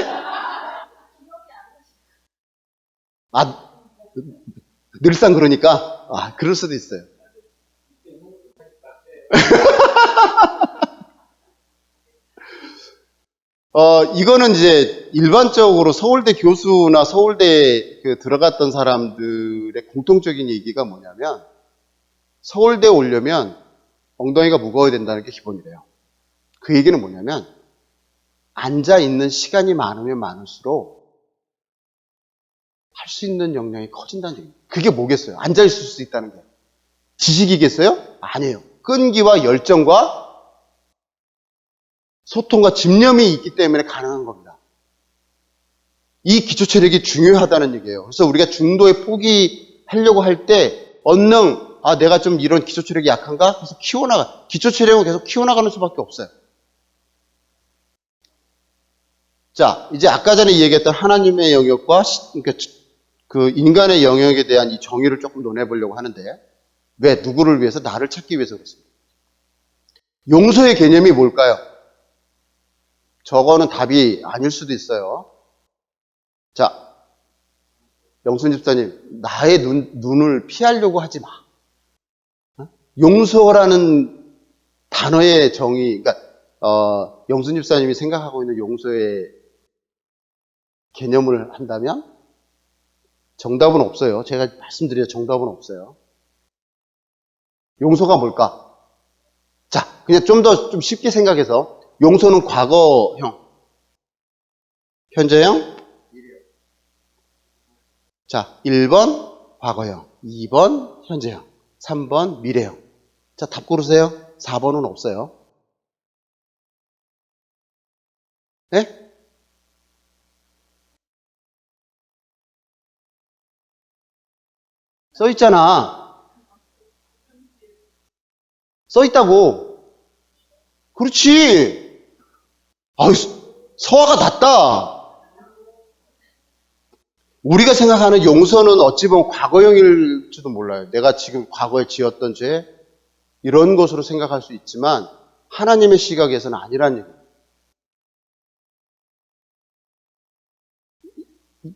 늘상 그러니까? 그럴 수도 있어요. 이거는 이제 일반적으로 서울대 교수나 서울대 들어갔던 사람들의 공통적인 얘기가 뭐냐면 서울대 오려면 엉덩이가 무거워야 된다는 게 기본이래요. 그 얘기는 뭐냐면 앉아있는 시간이 많으면 많을수록 할 수 있는 역량이 커진다는 얘기예요. 그게 뭐겠어요? 앉아있을 수 있다는 게. 지식이겠어요? 아니에요. 끈기와 열정과 소통과 집념이 있기 때문에 가능한 겁니다. 이 기초체력이 중요하다는 얘기예요. 그래서 우리가 중도에 포기하려고 할 때 언능, 내가 좀 이런 기초체력이 약한가? 그래서 기초체력은 계속 키워나가는 수밖에 없어요. 자, 이제 아까 전에 얘기했던 하나님의 영역과 그 인간의 영역에 대한 이 정의를 조금 논해보려고 하는데 왜? 누구를 위해서? 나를 찾기 위해서 그렇습니다. 용서의 개념이 뭘까요? 저거는 답이 아닐 수도 있어요. 자, 영순 집사님, 나의 눈을 피하려고 하지 마. 용서라는 단어의 정의, 그러니까 영순 집사님이 생각하고 있는 용서의 개념을 한다면 정답은 없어요. 제가 말씀드려요. 정답은 없어요. 용서가 뭘까? 자, 그냥 좀 쉽게 생각해서 용서는 과거형, 현재형, 자, 1번 과거형, 2번 현재형, 3번 미래형. 자, 답 고르세요. 4번은 없어요. 네? 써 있잖아. 써 있다고. 그렇지. 서화가 낮다. 우리가 생각하는 용서는 어찌 보면 과거형일지도 몰라요. 내가 지금 과거에 지었던 죄 이런 것으로 생각할 수 있지만 하나님의 시각에서는 아니란 얘기예요.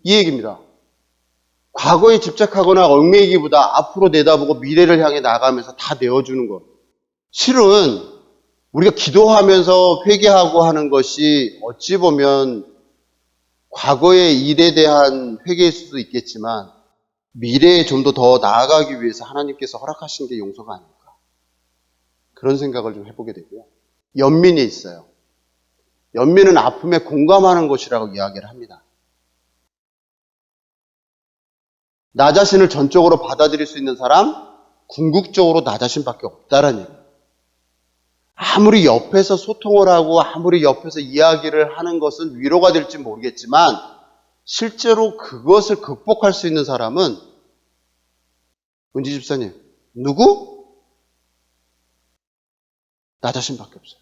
이 얘기입니다. 과거에 집착하거나 얽매이기보다 앞으로 내다보고 미래를 향해 나가면서 다 내어주는 것. 실은 우리가 기도하면서 회개하고 하는 것이 어찌 보면 과거의 일에 대한 회개일 수도 있겠지만 미래에 좀 더 나아가기 위해서 하나님께서 허락하신 게 용서가 아닐까. 그런 생각을 좀 해보게 되고요. 연민이 있어요. 연민은 아픔에 공감하는 것이라고 이야기를 합니다. 나 자신을 전적으로 받아들일 수 있는 사람, 궁극적으로 나 자신밖에 없다라는 얘기예요. 아무리 옆에서 소통을 하고 아무리 옆에서 이야기를 하는 것은 위로가 될지 모르겠지만 실제로 그것을 극복할 수 있는 사람은 은지 집사님, 누구? 나 자신밖에 없어요.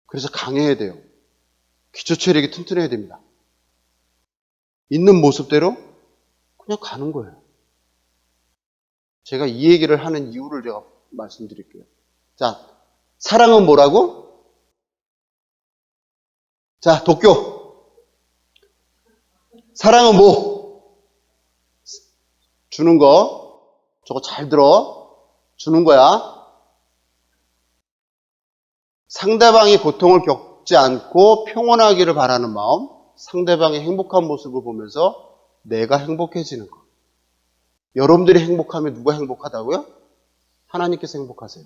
그래서 강해야 돼요. 기초 체력이 튼튼해야 됩니다. 있는 모습대로 그냥 가는 거예요. 제가 이 얘기를 하는 이유를 제가 말씀드릴게요. 자, 사랑은 뭐라고? 자, 도쿄. 사랑은 뭐? 주는 거. 저거 잘 들어. 주는 거야. 상대방이 고통을 겪지 않고 평온하기를 바라는 마음, 상대방의 행복한 모습을 보면서 내가 행복해지는 것. 여러분들이 행복하면 누가 행복하다고요? 하나님께서 행복하세요.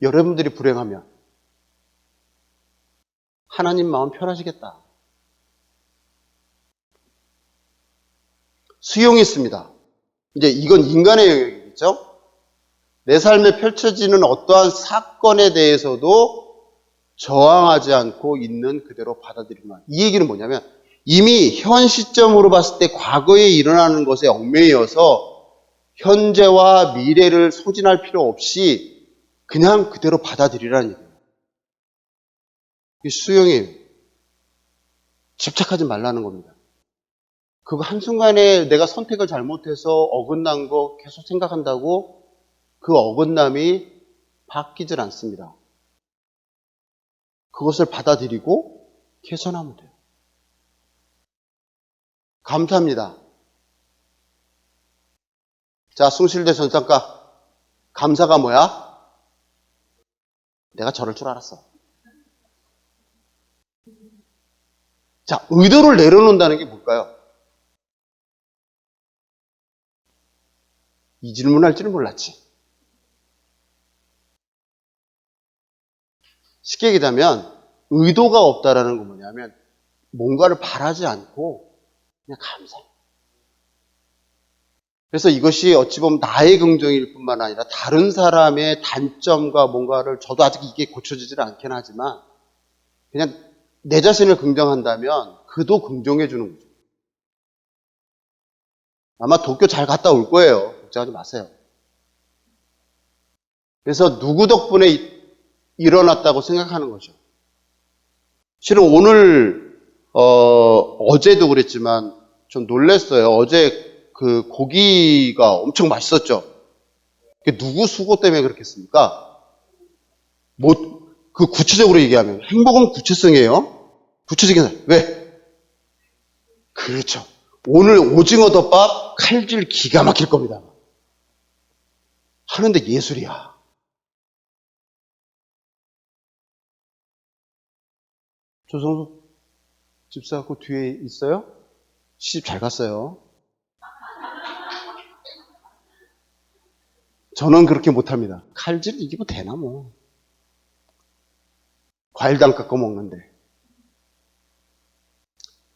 여러분들이 불행하면 하나님 마음 편하시겠다. 수용이 있습니다. 이제 이건 인간의 영역이겠죠? 내 삶에 펼쳐지는 어떠한 사건에 대해서도 저항하지 않고 있는 그대로 받아들이면. 이 얘기는 뭐냐면 이미 현 시점으로 봤을 때 과거에 일어나는 것에 얽매여서 현재와 미래를 소진할 필요 없이 그냥 그대로 받아들이라는 얘기예요. 이게 수용이에요. 집착하지 말라는 겁니다. 그거 한순간에 내가 선택을 잘못해서 어긋난 거 계속 생각한다고 그 어긋남이 바뀌질 않습니다. 그것을 받아들이고 개선하면 돼요. 감사합니다. 자, 숭실대 전상가. 감사가 뭐야? 내가 저럴 줄 알았어. 자, 의도를 내려놓는다는 게 뭘까요? 이 질문할 줄은 몰랐지. 쉽게 얘기하자면 의도가 없다라는 건 뭐냐면 뭔가를 바라지 않고 그냥 감사해. 그래서 이것이 어찌 보면 나의 긍정일 뿐만 아니라 다른 사람의 단점과 뭔가를 저도 아직 이게 고쳐지질 않긴 하지만 그냥 내 자신을 긍정한다면 그도 긍정해 주는 거죠. 아마 도쿄 잘 갔다 올 거예요. 걱정하지 마세요. 그래서 누구 덕분에 일어났다고 생각하는 거죠. 실은 오늘 어제도 그랬지만 좀 놀랐어요. 어제 그 고기가 엄청 맛있었죠. 누구 수고 때문에 그렇겠습니까? 그 구체적으로 얘기하면 행복은 구체성이에요. 구체적인 왜? 그렇죠. 오늘 오징어 덮밥 칼질 기가 막힐 겁니다. 하는데 예술이야. 조성수 집사 그 뒤에 있어요? 시집 잘 갔어요. 저는 그렇게 못합니다. 칼질 이게 뭐 되나 뭐. 과일도 안 깎아 먹는데.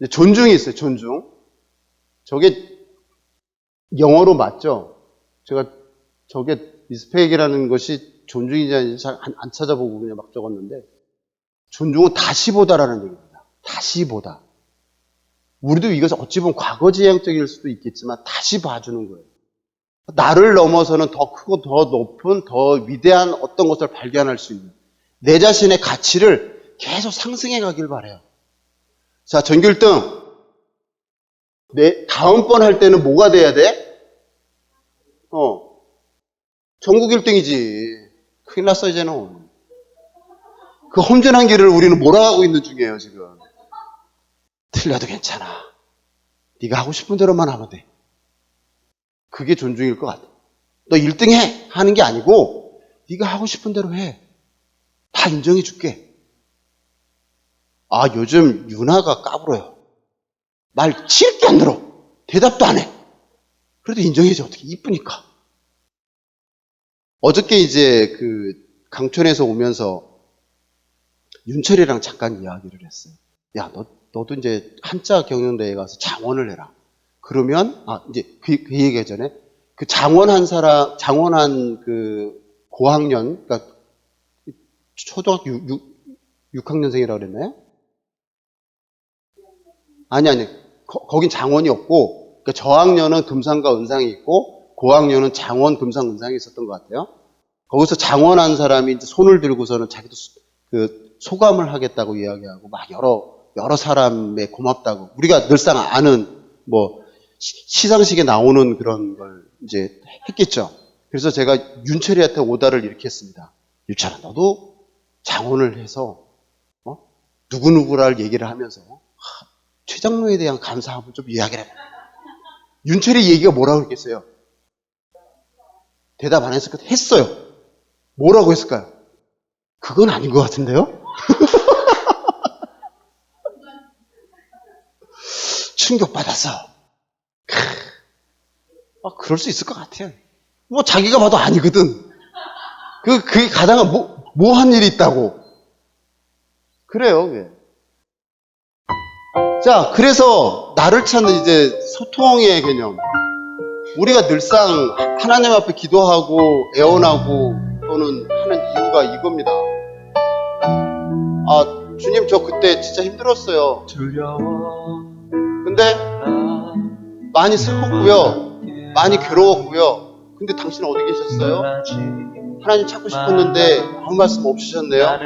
존중이 있어요. 존중. 저게 영어로 맞죠? 제가 저게 리스펙이라는 것이 존중이지 아닌지 잘 안 찾아보고 그냥 막 적었는데 존중은 다시 보다라는 얘기입니다. 다시 보다. 우리도 이것은 어찌 보면 과거지향적일 수도 있겠지만 다시 봐주는 거예요. 나를 넘어서는 더 크고 더 높은 더 위대한 어떤 것을 발견할 수 있는 내 자신의 가치를 계속 상승해 가길 바라요. 자, 전교 1등. 다음번 할 때는 뭐가 돼야 돼? 전국 1등이지. 큰일 났어 이제는. 그 험준한 길을 우리는 몰아가고 있는 중이에요, 지금. 틀려도 괜찮아. 네가 하고 싶은 대로만 하면 돼. 그게 존중일 것 같아. 너 1등 해! 하는 게 아니고 네가 하고 싶은 대로 해. 다 인정해 줄게. 아, 요즘 유나가 까불어요. 말 칠게 안 들어. 대답도 안 해. 그래도 인정해줘. 어떻게 이쁘니까. 어저께 이제 그 강촌에서 오면서 윤철이랑 잠깐 이야기를 했어요. 야, 너도 이제 한자 경영대회 가서 장원을 해라. 그러면, 이제 그 얘기 전에 그 장원한 그 고학년, 그러니까 초등학교 6학년생이라고 그랬나요? 아니. 거긴 장원이 없고, 그러니까 저학년은 금상과 은상이 있고, 고학년은 장원, 금상, 은상이 있었던 것 같아요. 거기서 장원한 사람이 이제 손을 들고서는 자기도 그 소감을 하겠다고 이야기하고, 막 여러 사람의 고맙다고. 우리가 늘상 아는, 뭐, 시상식에 나오는 그런 걸 이제 했겠죠. 그래서 제가 윤철이한테 오다를 이렇게 했습니다. 윤철아, 너도 장원을 해서, 누구누구를 얘기를 하면서, 최장로에 대한 감사함을 좀 이야기를 해봐. 윤철이 얘기가 뭐라고 했겠어요? 대답 안 했을 것 같아요. 했어요. 뭐라고 했을까요? 그건 아닌 것 같은데요? 충격받았어. 그럴 수 있을 것 같아요. 뭐 자기가 봐도 아니거든. 그게 가다가 뭐 한 일이 있다고. 그래요, 왜. 자, 그래서 나를 찾는 이제 소통의 개념. 우리가 늘상 하나님 앞에 기도하고 애원하고 또는 하는 이유가 이겁니다. 주님, 저 그때 진짜 힘들었어요. 근데 많이 슬펐고요. 많이 괴로웠고요. 근데 당신 어디 계셨어요? 하나님 찾고 싶었는데 아무 말씀 없으셨네요.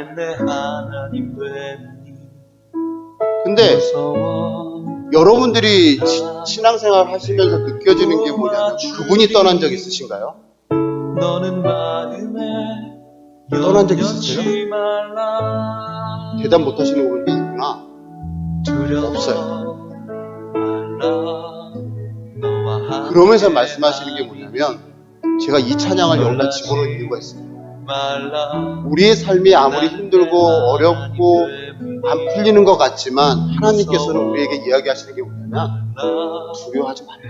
근데 여러분들이 신앙생활 하시면서 느껴지는 게 뭐냐면 그분이 떠난 적 있으신가요? 떠난 적 있으세요? 대답 못 하시는 분이 있구나. 없어요. 그러면서 말씀하시는 게 뭐냐면 제가 이 찬양을 여러 번 집어넣은 이유가 있습니다. 우리의 삶이 아무리 힘들고 어렵고 안 풀리는 것 같지만 하나님께서는 우리에게 이야기하시는 게 뭐냐면 두려워하지 말라.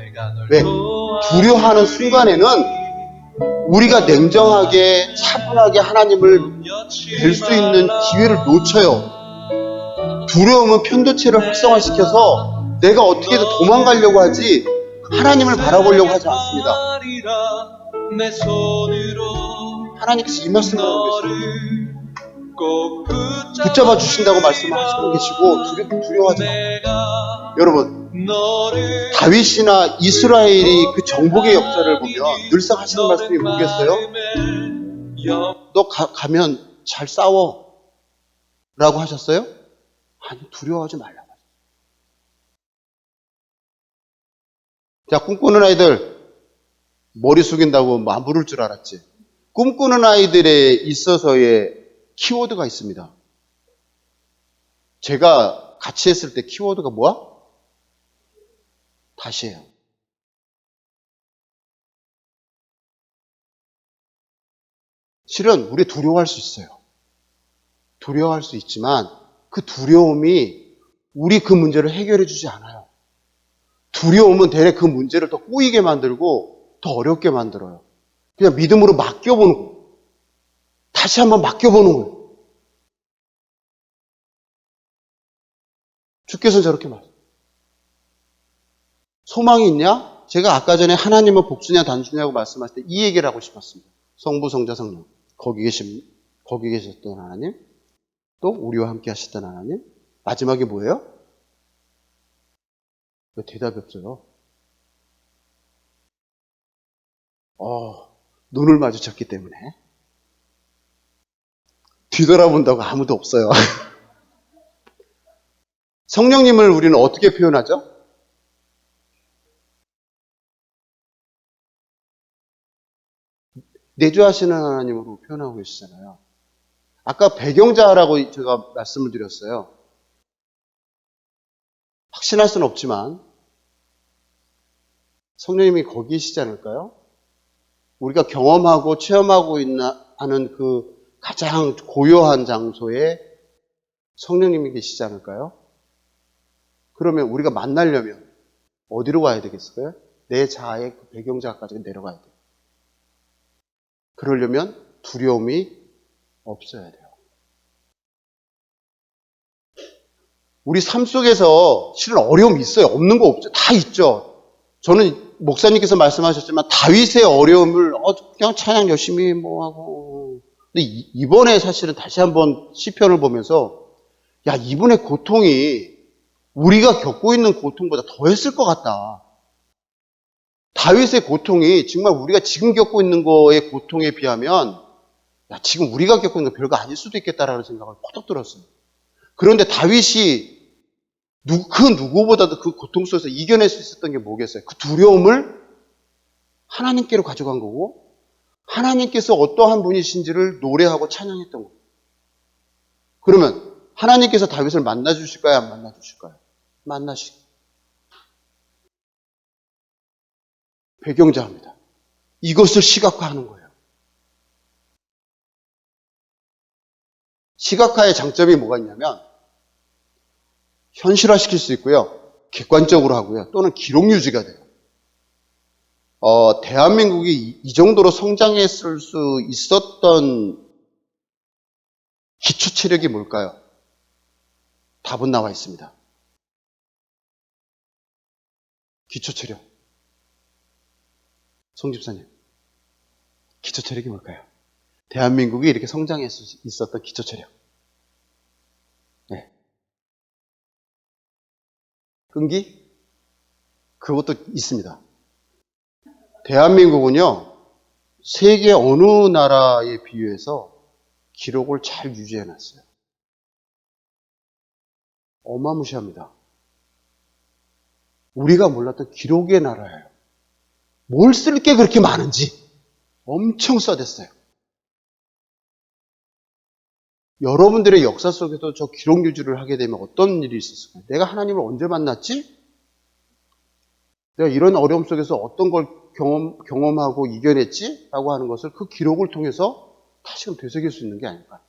왜? 두려워하는 순간에는 우리가 냉정하게 차분하게 하나님을 뵐 수 있는 기회를 놓쳐요. 두려움은 편도체를 활성화시켜서 내가 어떻게든 도망가려고 하지 하나님을 바라보려고 하지 않습니다. 하나님께서 이 말씀을 하고 계십니다. 붙잡아 주신다고 말씀을 하시고 계시고 두려워하지 말라. 여러분, 다윗이나 이스라엘이 그 정복의 역사를 보면 늘상 하시는 말씀이 뭐겠어요? 너 가면 잘 싸워 라고 하셨어요? 아니, 두려워하지 말라. 자, 꿈꾸는 아이들 머리 숙인다고 안 부를 줄 알았지. 꿈꾸는 아이들에 있어서의 키워드가 있습니다. 제가 같이 했을 때 키워드가 뭐야? 다시예요. 실은 우리 두려워할 수 있어요. 두려워할 수 있지만 그 두려움이 우리 그 문제를 해결해 주지 않아요. 두려움은 대개 그 문제를 더 꼬이게 만들고 더 어렵게 만들어요. 그냥 믿음으로 맡겨보는 거예요. 다시 한번 맡겨보는 거예요. 주께서 저렇게 말해요. 소망이 있냐? 제가 아까 전에 하나님은 복수냐 단수냐고 말씀하실 때 이 얘기를 하고 싶었습니다. 성부, 성자, 성령. 거기 계셨던 하나님, 또 우리와 함께 하셨던 하나님. 마지막에 뭐예요? 왜 대답이 없어요? 눈을 마주쳤기 때문에. 뒤돌아본다고 아무도 없어요. 성령님을 우리는 어떻게 표현하죠? 내주하시는 하나님으로 표현하고 계시잖아요. 아까 배경자라고 제가 말씀을 드렸어요. 확신할 수는 없지만 성령님이 거기 계시지 않을까요? 우리가 경험하고 체험하고 하는 그 가장 고요한 장소에 성령님이 계시지 않을까요? 그러면 우리가 만나려면 어디로 가야 되겠어요? 내 자아의 그 배경자까지 내려가야 돼요. 그러려면 두려움이 없어야 돼요. 우리 삶 속에서 실은 어려움이 있어요. 없는 거 없죠. 다 있죠. 저는 목사님께서 말씀하셨지만 다윗의 어려움을 그냥 찬양 열심히 하고. 근데 이번에 사실은 다시 한번 시편을 보면서 야, 이분의 고통이 우리가 겪고 있는 고통보다 더했을 것 같다. 다윗의 고통이 정말 우리가 지금 겪고 있는 거의 고통에 비하면 야, 지금 우리가 겪고 있는 거 별거 아닐 수도 있겠다라는 생각을 퍼뜩 들었어요. 그런데 다윗이 그 누구보다도 그 고통 속에서 이겨낼 수 있었던 게 뭐겠어요? 그 두려움을 하나님께로 가져간 거고 하나님께서 어떠한 분이신지를 노래하고 찬양했던 거예요. 그러면 하나님께서 다윗을 만나주실까요? 안 만나주실까요? 만나시고. 배경자입니다. 이것을 시각화하는 거예요. 시각화의 장점이 뭐가 있냐면 현실화시킬 수 있고요. 객관적으로 하고요. 또는 기록 유지가 돼요. 대한민국이 이 정도로 성장했을 수 있었던 기초 체력이 뭘까요? 답은 나와 있습니다. 기초 체력. 송 집사님, 기초 체력이 뭘까요? 대한민국이 이렇게 성장했을 수 있었던 기초 체력. 네. 끈기? 그것도 있습니다. 대한민국은요, 세계 어느 나라에 비유해서 기록을 잘 유지해놨어요. 어마무시합니다. 우리가 몰랐던 기록의 나라예요. 뭘 쓸 게 그렇게 많은지 엄청 써댔어요. 여러분들의 역사 속에도 저 기록 유지를 하게 되면 어떤 일이 있었을까요? 내가 하나님을 언제 만났지? 내가 이런 어려움 속에서 어떤 걸 경험하고 이겨냈지? 라고 하는 것을 그 기록을 통해서 다시금 되새길 수 있는 게 아닐까.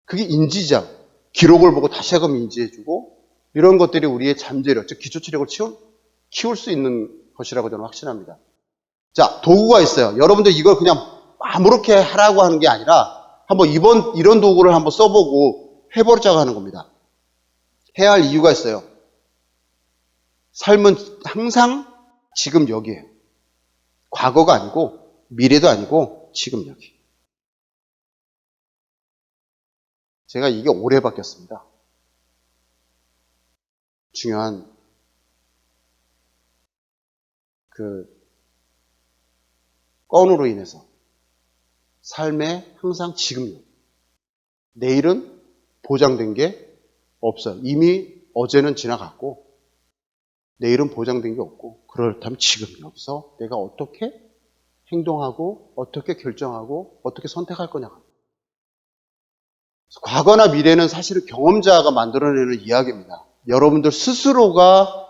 그게 인지장, 기록을 보고 다시금 인지해주고 이런 것들이 우리의 잠재력, 즉 기초 체력을 키울 수 있는 것이라고 저는 확신합니다. 자, 도구가 있어요. 여러분들 이걸 그냥 아무렇게 하라고 하는 게 아니라 한번 이런 도구를 한번 써보고 해보자고 하는 겁니다. 해야 할 이유가 있어요. 삶은 항상 지금 여기에요. 과거가 아니고 미래도 아니고 지금 여기. 제가 이게 오래 바뀌었습니다. 중요한 그 건으로 인해서 삶에 항상 지금 내일은 보장된 게 없어요. 이미 어제는 지나갔고 내일은 보장된 게 없고 그렇다면 지금 여기서 내가 어떻게 행동하고 어떻게 결정하고 어떻게 선택할 거냐. 과거나 미래는 사실은 경험자가 만들어내는 이야기입니다. 여러분들 스스로가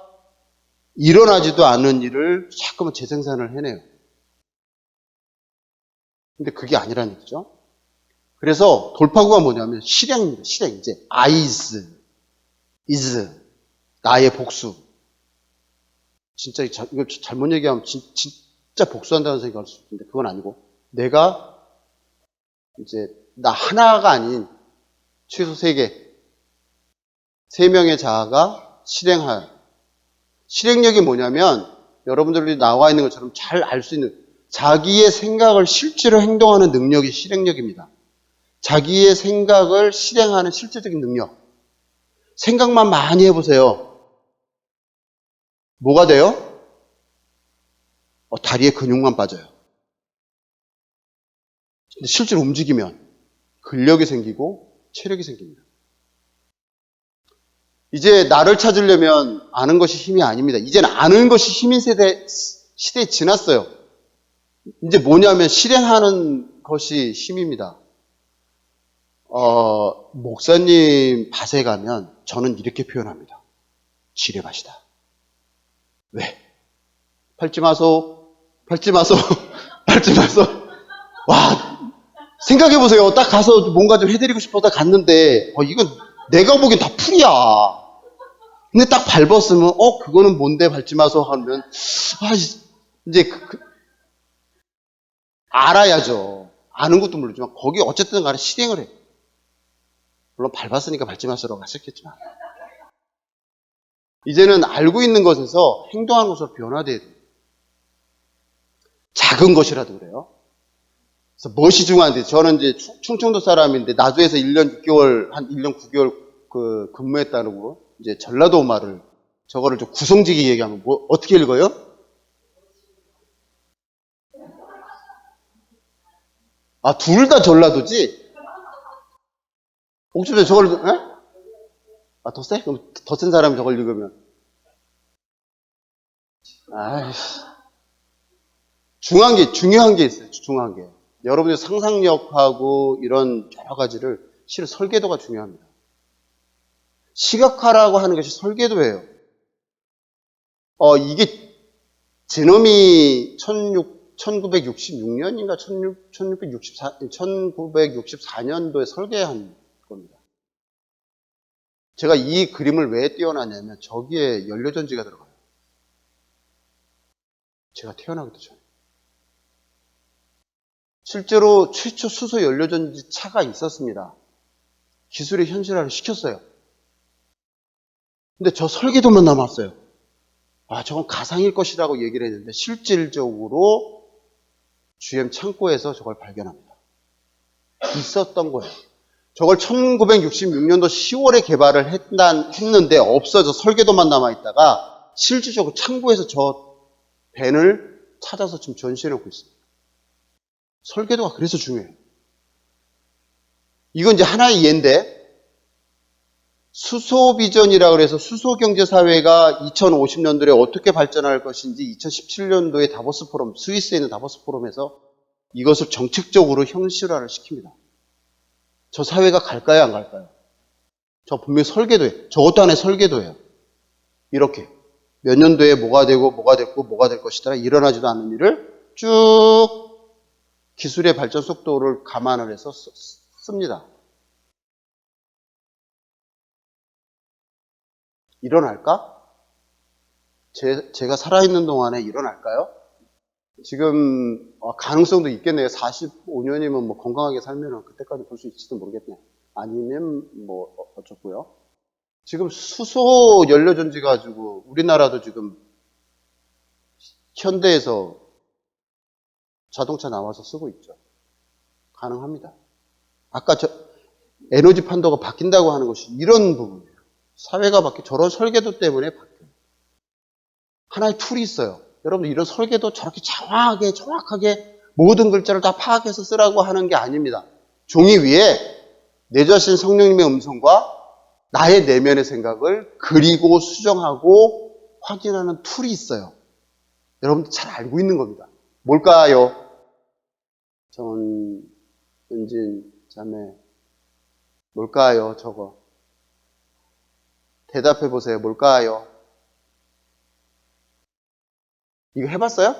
일어나지도 않은 일을 자꾸만 재생산을 해내요. 근데 그게 아니라는 얘기죠. 그래서 돌파구가 뭐냐면 실행입니다. 실행. 이제 is, 나의 복수. 진짜 이거 잘못 얘기하면 진짜 복수한다는 생각이 할 수 있는데 그건 아니고 내가 이제 나 하나가 아닌 최소 3개, 3명의 자아가 실행할 실행력이 뭐냐면 여러분들이 나와 있는 것처럼 잘 알 수 있는 자기의 생각을 실제로 행동하는 능력이 실행력입니다. 자기의 생각을 실행하는 실질적인 능력. 생각만 많이 해보세요. 뭐가 돼요? 다리에 근육만 빠져요. 근데 실제로 움직이면 근력이 생기고 체력이 생깁니다. 이제 나를 찾으려면 아는 것이 힘이 아닙니다. 이제는 아는 것이 힘인 시대에 지났어요. 이제 뭐냐면 실행하는 것이 힘입니다. 목사님 밭에 가면 저는 이렇게 표현합니다. 지뢰밭이다. 왜? 밟지 마소, 밟지 마소, 밟지 마소. 와, 생각해보세요. 딱 가서 뭔가 좀 해드리고 싶어서 갔는데, 이건 내가 보기엔 다 풀이야. 근데 딱 밟았으면, 그거는 뭔데 밟지 마소 하면, 이제 알아야죠. 아는 것도 모르지만, 거기 어쨌든 간에 실행을 해. 물론 밟았으니까 밟지 마소라고 하셨겠지만. 이제는 알고 있는 것에서 행동하는 것으로 변화돼야 돼요. 작은 것이라도 그래요. 그래서 무엇이 중요한데, 저는 이제 충청도 사람인데, 나주에서 1년 6개월, 한 1년 9개월 근무했다는 거, 이제 전라도 말을, 저거를 좀 구성지게 얘기하면 어떻게 읽어요? 둘 다 전라도지? 옥주에 저걸, 에? 더 세? 그럼 더 센 사람이 저걸 읽으면. 중요한 게 있어요. 중요한 게. 여러분의 상상력하고 이런 여러 가지를 실은 설계도가 중요합니다. 시각화라고 하는 것이 설계도예요. 이게 제놈이 1966년인가 1964년도에 설계한 겁니다. 제가 이 그림을 왜 띄워놨냐면 저기에 연료전지가 들어가요. 제가 태어나기도 전에. 실제로 최초 수소 연료전지 차가 있었습니다. 기술의 현실화를 시켰어요. 근데 저 설계도만 남았어요. 저건 가상일 것이라고 얘기를 했는데 실질적으로 GM 창고에서 저걸 발견합니다. 있었던 거예요. 저걸 1966년도 10월에 개발을 했는데 없어져 설계도만 남아있다가 실질적으로 창고에서 저 벤을 찾아서 지금 전시해놓고 있습니다. 설계도가 그래서 중요해요. 이건 이제 하나의 예인데 수소비전이라고 해서 수소경제사회가 2050년도에 어떻게 발전할 것인지 2017년도에 다보스 포럼, 스위스에 있는 다보스 포럼에서 이것을 정책적으로 현실화를 시킵니다. 저 사회가 갈까요, 안 갈까요? 저 분명히 설계도예요. 저것도 하나의 설계도예요. 이렇게 몇 년도에 뭐가 되고 뭐가 됐고 뭐가 될 것이다 일어나지도 않는 일을 쭉 기술의 발전 속도를 감안을 해서 씁니다. 일어날까? 제가 살아있는 동안에 일어날까요? 지금 가능성도 있겠네요. 45년이면 뭐 건강하게 살면 그때까지 볼 수 있을지도 모르겠네. 아니면 뭐 어쩌고요. 지금 수소 연료전지 가지고 우리나라도 지금 현대에서 자동차 나와서 쓰고 있죠. 가능합니다. 아까 에너지 판도가 바뀐다고 하는 것이 이런 부분이에요. 사회가 저런 설계도 때문에 바뀌어요. 하나의 툴이 있어요. 여러분들 이런 설계도 저렇게 정확하게 모든 글자를 다 파악해서 쓰라고 하는 게 아닙니다. 종이 위에 내 자신 성령님의 음성과 나의 내면의 생각을 그리고 수정하고 확인하는 툴이 있어요. 여러분들 잘 알고 있는 겁니다. 뭘까요? 은진, 자매, 뭘까요? 저거. 대답해 보세요. 뭘까요? 이거 해봤어요?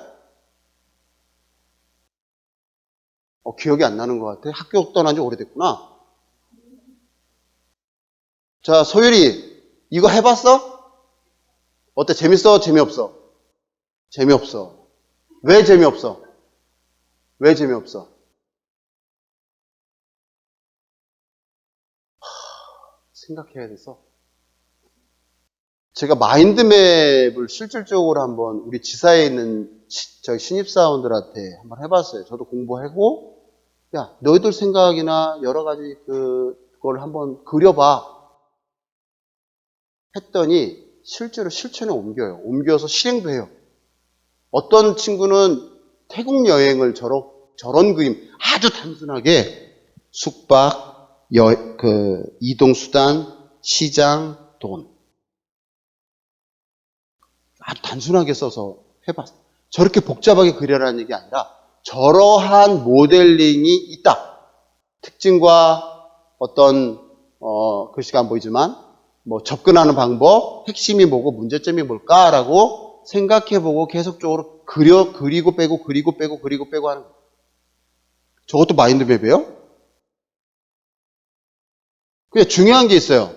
기억이 안 나는 것 같아. 학교 떠난 지 오래됐구나. 자, 소율이, 이거 해봤어? 어때? 재밌어? 재미없어? 재미없어. 왜 재미없어? 왜 재미없어? 생각해야 돼서. 제가 마인드맵을 실질적으로 한번 우리 지사에 있는 저희 신입사원들한테 한번 해봤어요. 저도 공부하고, 야, 너희들 생각이나 여러 가지 그걸 한번 그려봐. 했더니 실제로 실천에 옮겨요. 옮겨서 실행도 해요. 어떤 친구는 태국 여행을 저런 그림 아주 단순하게 숙박, 이동수단, 시장, 돈 아주 단순하게 써서 해봤어요. 저렇게 복잡하게 그려라는 얘기 아니라 저러한 모델링이 있다. 특징과 어떤 글씨가 안 보이지만 뭐 접근하는 방법, 핵심이 뭐고 문제점이 뭘까라고 생각해보고 계속적으로 그리고 빼고 하는 거예요. 저것도 마인드맵이에요? 그냥 중요한 게 있어요.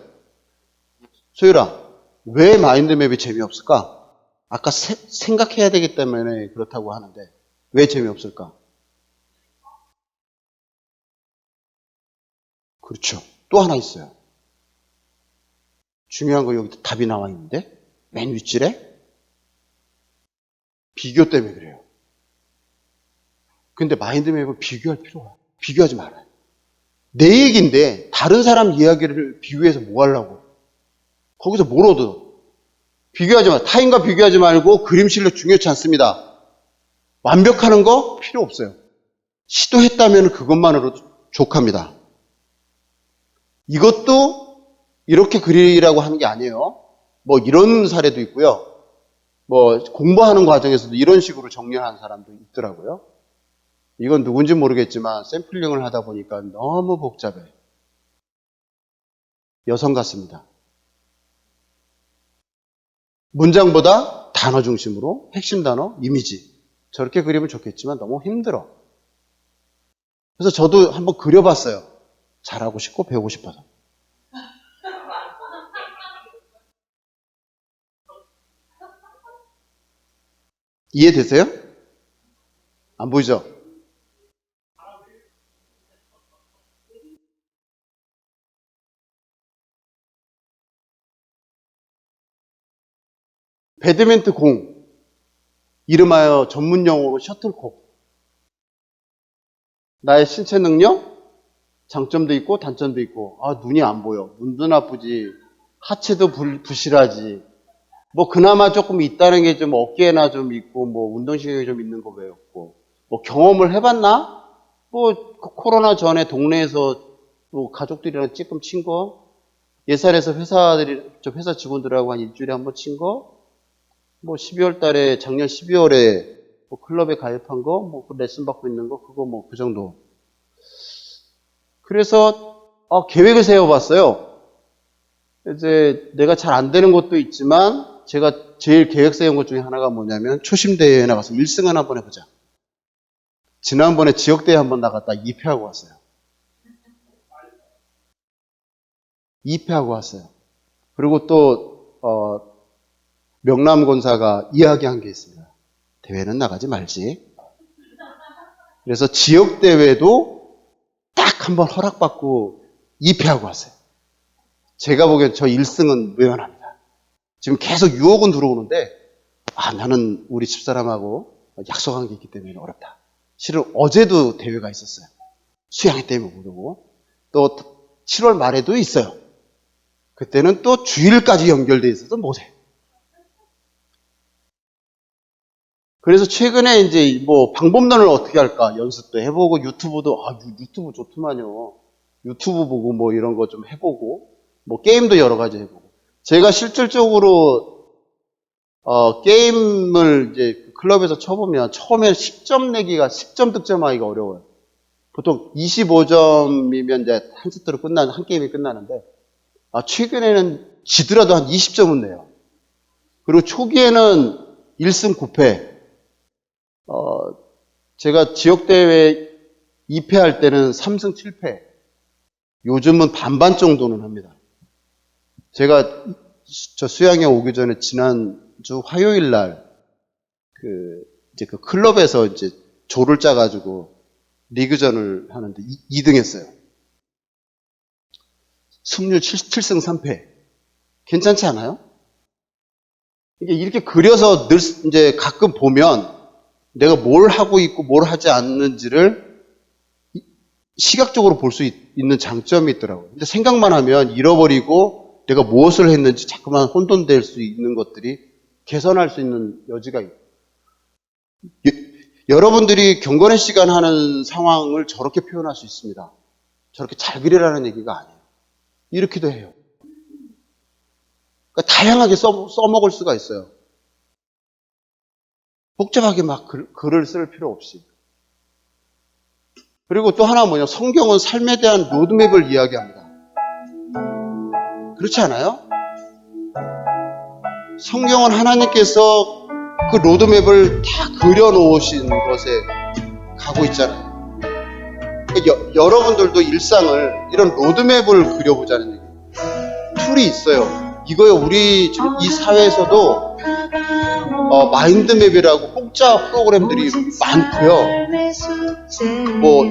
소율아, 왜 마인드맵이 재미없을까? 아까 생각해야 되기 때문에 그렇다고 하는데 왜 재미없을까? 그렇죠. 또 하나 있어요. 중요한 거 여기 답이 나와 있는데 맨 윗줄에 비교 때문에 그래요. 근데 마인드맵은 비교할 필요가 없어요. 비교하지 말아요. 내 얘기인데 다른 사람 이야기를 비교해서 뭐 하려고? 거기서 뭘 얻어? 비교하지 마. 타인과 비교하지 말고 그림 실력 중요치 않습니다. 완벽하는 거 필요 없어요. 시도했다면 그것만으로도 족합니다. 이것도 이렇게 그리라고 하는 게 아니에요. 뭐 이런 사례도 있고요. 뭐 공부하는 과정에서도 이런 식으로 정리하는 사람도 있더라고요. 이건 누군지 모르겠지만 샘플링을 하다 보니까 너무 복잡해. 여성 같습니다. 문장보다 단어 중심으로 핵심 단어, 이미지. 저렇게 그리면 좋겠지만 너무 힘들어. 그래서 저도 한번 그려봤어요. 잘하고 싶고 배우고 싶어서. 이해되세요? 안 보이죠? 배드민턴 공, 이름하여 전문 용어로 셔틀콕. 나의 신체 능력, 장점도 있고 단점도 있고. 아, 눈이 안 보여. 눈도 나쁘지. 하체도 부실하지. 뭐 그나마 조금 있다는 게 좀 어깨나 좀 있고 뭐 운동신경이 좀 있는 거 외웠고. 뭐 경험을 해봤나? 뭐 코로나 전에 동네에서 뭐 가족들이랑 찌끔 친 거. 예산에서 회사 직원들하고 한 일주일에 한 번 친 거. 뭐 12월 달에 작년 12월에 뭐 클럽에 가입한 거, 뭐 레슨 받고 있는 거, 그거 뭐 그 정도. 그래서 계획을 세워봤어요. 이제 내가 잘 안 되는 것도 있지만 제가 제일 계획 세운 것 중에 하나가 뭐냐면 초심 대회에 나가서 1승을 한번 해보자. 지난번에 지역대회 한번 나갔다 2패하고 왔어요. 2패하고 왔어요. 그리고 또 명람권사가 이야기한 게 있습니다. 대회는 나가지 말지. 그래서 지역대회도 딱 한번 허락받고 2패하고 왔어요. 제가 보기엔 저 1승은 무연합니다. 지금 계속 유혹은 들어오는데 나는 우리 집사람하고 약속한 게 있기 때문에 어렵다. 실은 어제도 대회가 있었어요. 수양회 때문에 못 오고 또 7월 말에도 있어요. 그때는 또 주일까지 연결돼 있어서 못해. 그래서 최근에 이제 뭐 방법론을 어떻게 할까 연습도 해보고 유튜브도 유튜브 좋더만요. 유튜브 보고 뭐 이런 거 좀 해보고 뭐 게임도 여러 가지 해보고 제가 실질적으로 게임을 이제 클럽에서 쳐보면 처음에 10점 내기가 10점 득점하기가 어려워요. 보통 25점이면 이제 한 세트로 한 게임이 끝나는데 최근에는 지더라도 한 20점은 내요. 그리고 초기에는 1승 9패. 제가 지역대회 2패할 때는 3승 7패. 요즘은 반반 정도는 합니다. 제가 저 수양에 오기 전에 지난주 화요일 날 이제 그 클럽에서 이제 조를 짜가지고 리그전을 하는데 2등 했어요. 승률 7승 3패. 괜찮지 않아요? 이렇게 그려서 늘 이제 가끔 보면 내가 뭘 하고 있고 뭘 하지 않는지를 시각적으로 볼 수 있는 장점이 있더라고요. 근데 생각만 하면 잃어버리고 내가 무엇을 했는지 자꾸만 혼돈될 수 있는 것들이 개선할 수 있는 여지가 있고. 여러분들이 경건의 시간 하는 상황을 저렇게 표현할 수 있습니다. 저렇게 잘 그리라는 얘기가 아니에요. 이렇게도 해요. 그러니까 다양하게 써먹을 수가 있어요. 복잡하게 막 글을 쓸 필요 없이. 그리고 또 하나 뭐냐, 성경은 삶에 대한 로드맵을 이야기합니다. 그렇지 않아요? 성경은 하나님께서 그 로드맵을 다 그려놓으신 것에 가고 있잖아요. 그러니까 여러분들도 일상을 이런 로드맵을 그려보자는 얘기예요. 툴이 있어요. 이거요, 우리 지금 이 사회에서도 마인드맵이라고 공짜 프로그램들이 많고요. 뭐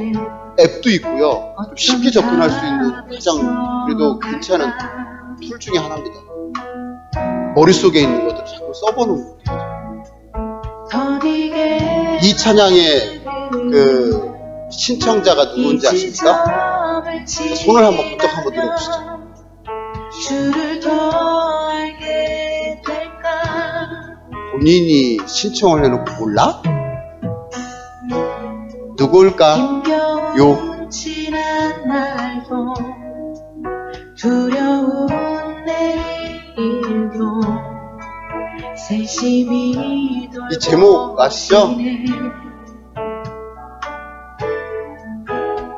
앱도 있고요. 좀 쉽게 접근할 수 있는 가장 그래도 괜찮은 툴 중에 하나입니다. 머릿속에 있는 것들을 자꾸 써보는 거예요. 이 찬양의 그 신청자가 누군지 아십니까? 손을 한번 번쩍 한번 들어보시죠. 본인이 신청을 해놓고 몰라? 누굴까? 두려운 내일도 이 제목 아시죠?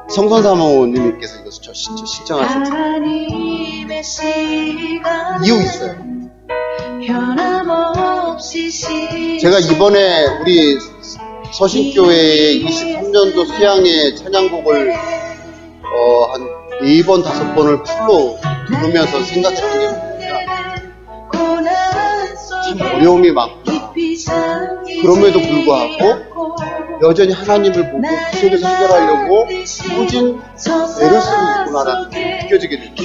성선사모님께서 이것을 신청하셨죠. 이유 있어요. 제가 이번에 우리 서신교회의 23년도 수양의 찬양곡을 한 4번, 5번을 풀로 들으면서 생각했던 게 뭐냐면 참 어려움이 많구나. 그럼에도 불구하고 여전히 하나님을 보고 그 속에서 해결하려고 꾸준 애를 쓰고 있구나라는 게 느껴지게 됩니다.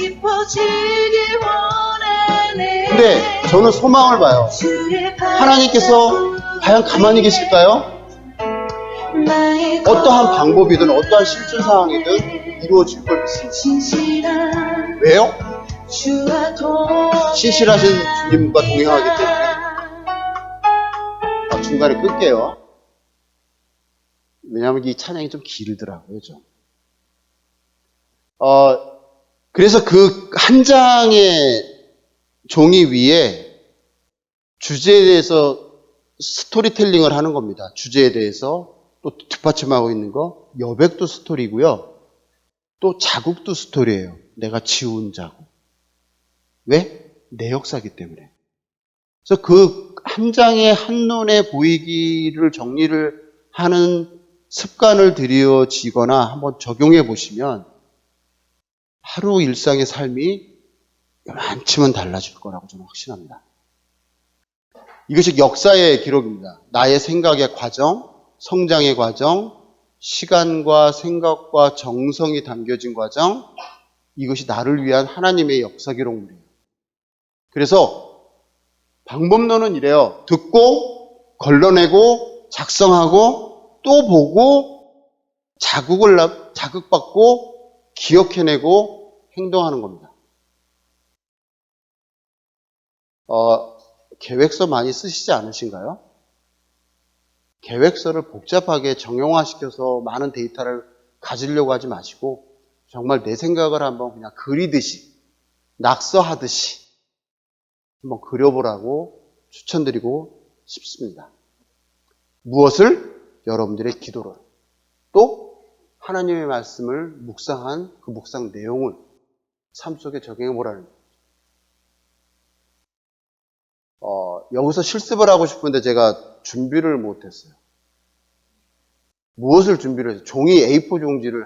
근데 저는 소망을 봐요. 하나님께서 과연 가만히 계실까요? 어떠한 방법이든 어떠한 실존 상황이든 이루어질 걸 믿습니다. 왜요? 신실하신 주님과 동행하기 때문에. 중간에 끌게요. 왜냐하면 이 찬양이 좀 길더라고요, 좀. 그래서 그 한 장의 종이 위에 주제에 대해서 스토리텔링을 하는 겁니다. 주제에 대해서 또 뒷받침하고 있는 거. 여백도 스토리고요. 또 자국도 스토리예요. 내가 지운 자국. 왜? 내 역사이기 때문에. 그래서 그 한 장에 한눈에 보이기를 정리를 하는 습관을 들여지거나 한번 적용해 보시면 하루 일상의 삶이 요만치면 달라질 거라고 저는 확신합니다. 이것이 역사의 기록입니다. 나의 생각의 과정, 성장의 과정, 시간과 생각과 정성이 담겨진 과정, 이것이 나를 위한 하나님의 역사 기록물이에요. 그래서 방법론은 이래요. 듣고, 걸러내고, 작성하고, 또 보고, 자극받고, 기억해내고, 행동하는 겁니다. 계획서 많이 쓰시지 않으신가요? 계획서를 복잡하게 정형화시켜서 많은 데이터를 가지려고 하지 마시고 정말 내 생각을 한번 그냥 그리듯이 낙서하듯이 한번 그려보라고 추천드리고 싶습니다. 무엇을? 여러분들의 기도를. 또 하나님의 말씀을 묵상한 그 묵상 내용을 삶 속에 적용해보라는 거예요. 여기서 실습을 하고 싶은데 제가 준비를 못했어요. 무엇을 준비를 했어요? 종이 A4 종지를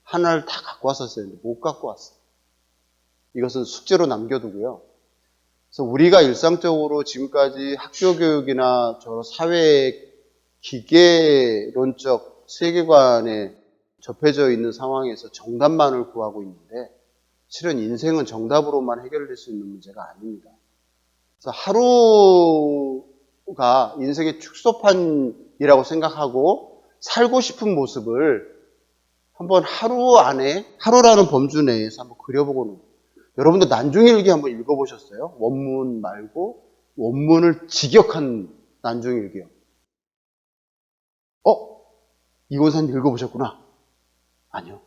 하나를 다 갖고 왔었어요. 못 갖고 왔어요. 이것은 숙제로 남겨두고요. 그래서 우리가 일상적으로 지금까지 학교 교육이나 저 사회의 기계론적 세계관에 접해져 있는 상황에서 정답만을 구하고 있는데 실은 인생은 정답으로만 해결될 수 있는 문제가 아닙니다. 그래서 하루가 인생의 축소판이라고 생각하고 살고 싶은 모습을 한번 하루 안에, 하루라는 범주 내에서 한번 그려보고는. 여러분들 난중일기 한번 읽어보셨어요? 원문 말고 원문을 직역한 난중일기요. 이곳은 읽어보셨구나. 아니요.